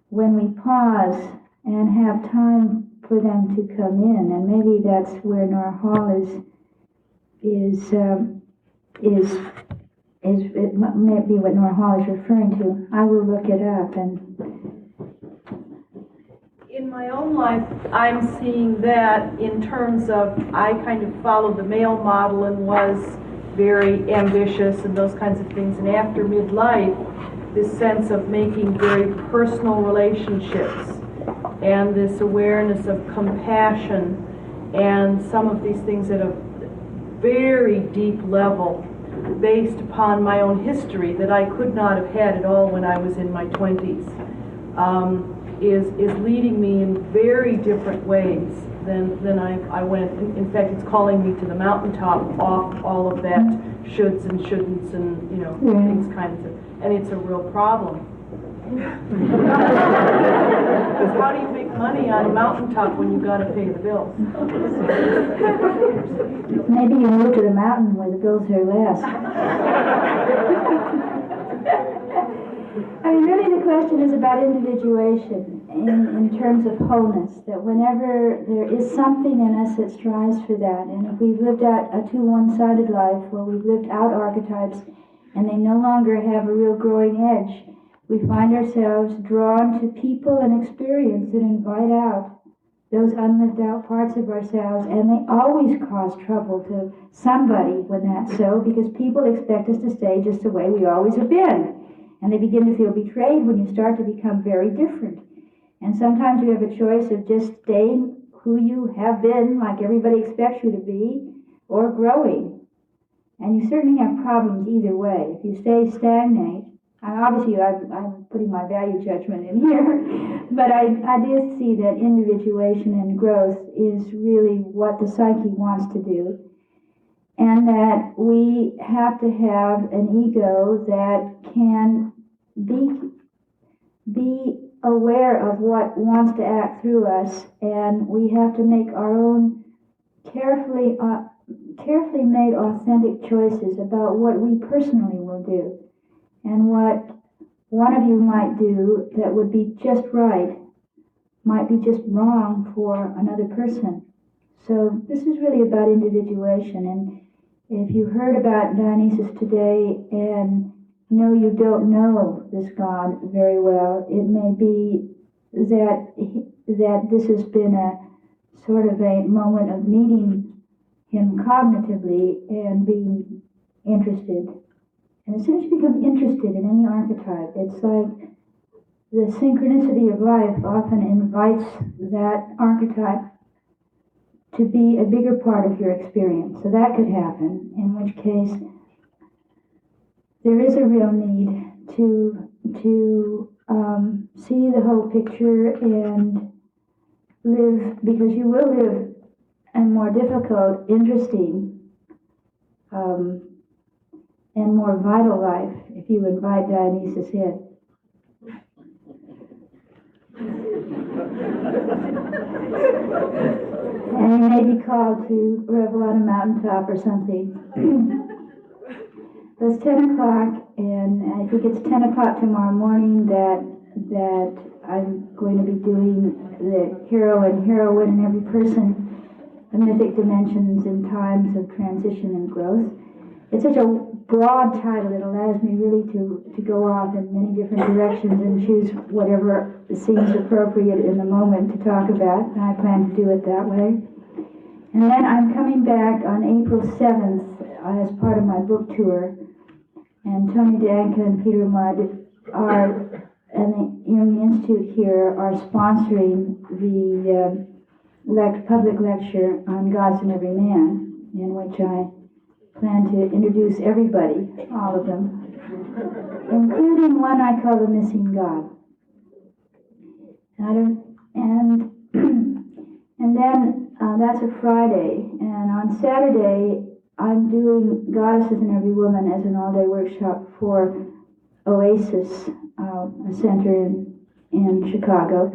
when we pause and have time for them to come in. And maybe that's where Nora Hall is it may be what Nora Hall is referring to. I will look it up. And in my own life, I'm seeing that in terms of, I kind of followed the male model and was very ambitious and those kinds of things. And after midlife, this sense of making very personal relationships and this awareness of compassion and some of these things at a very deep level based upon my own history that I could not have had at all when I was in my 20s, is leading me in very different ways than I went. In fact, it's calling me to the mountaintop off all of that shoulds and shouldn'ts and, things kinds of, and it's a real problem. Because how do you make money on a mountaintop when you've got to pay the bills? Maybe you move to the mountain where the bills are less. I mean, really the question is about individuation in terms of wholeness, that whenever there is something in us that strives for that, and if we've lived out a too one-sided life where we've lived out archetypes and they no longer have a real growing edge, we find ourselves drawn to people and experience that invite out those unlived out parts of ourselves, and they always cause trouble to somebody when that's so, because people expect us to stay just the way we always have been. And they begin to feel betrayed when you start to become very different. And sometimes you have a choice of just staying who you have been, like everybody expects you to be, or growing. And you certainly have problems either way. If you stay stagnate, obviously I'm putting my value judgment in here, but I do see that individuation and growth is really what the psyche wants to do. And that we have to have an ego that can be aware of what wants to act through us, and we have to make our own carefully made authentic choices about what we personally will do, and what one of you might do that would be just right might be just wrong for another person. So this is really about individuation. And if you heard about Dionysus today and no, you don't know this God very well. It may be that this has been a sort of a moment of meeting him cognitively and being interested. And as soon as you become interested in any archetype, it's like the synchronicity of life often invites that archetype to be a bigger part of your experience. So that could happen, in which case there is a real need to see the whole picture and live, because you will live a more difficult, interesting, and more vital life if you invite Dionysus in. And you may be called to revel on a mountaintop or something. So it's 10 o'clock, and I think it's 10 o'clock tomorrow morning that I'm going to be doing the hero and heroine in every person, the mythic dimensions in times of transition and growth. It's such a broad title, it allows me really to go off in many different directions and choose whatever seems appropriate in the moment to talk about, and I plan to do it that way. And then I'm coming back on April 7th as part of my book tour, and Tony Danka and Peter Mudd and the Jungian Institute here are sponsoring the public lecture on Gods in Every Man, in which I plan to introduce everybody, all of them, including one I call the Missing God. And then that's a Friday, and on Saturday I'm doing Goddesses in Every Woman as an all-day workshop for Oasis, a center in Chicago.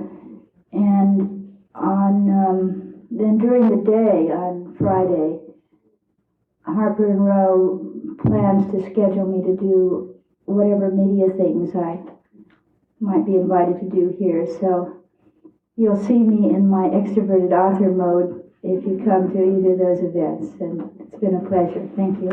And then during the day on Friday, Harper and Row plans to schedule me to do whatever media things I might be invited to do here. So you'll see me in my extroverted author mode if you come to either of those events. And it's been a pleasure. Thank you.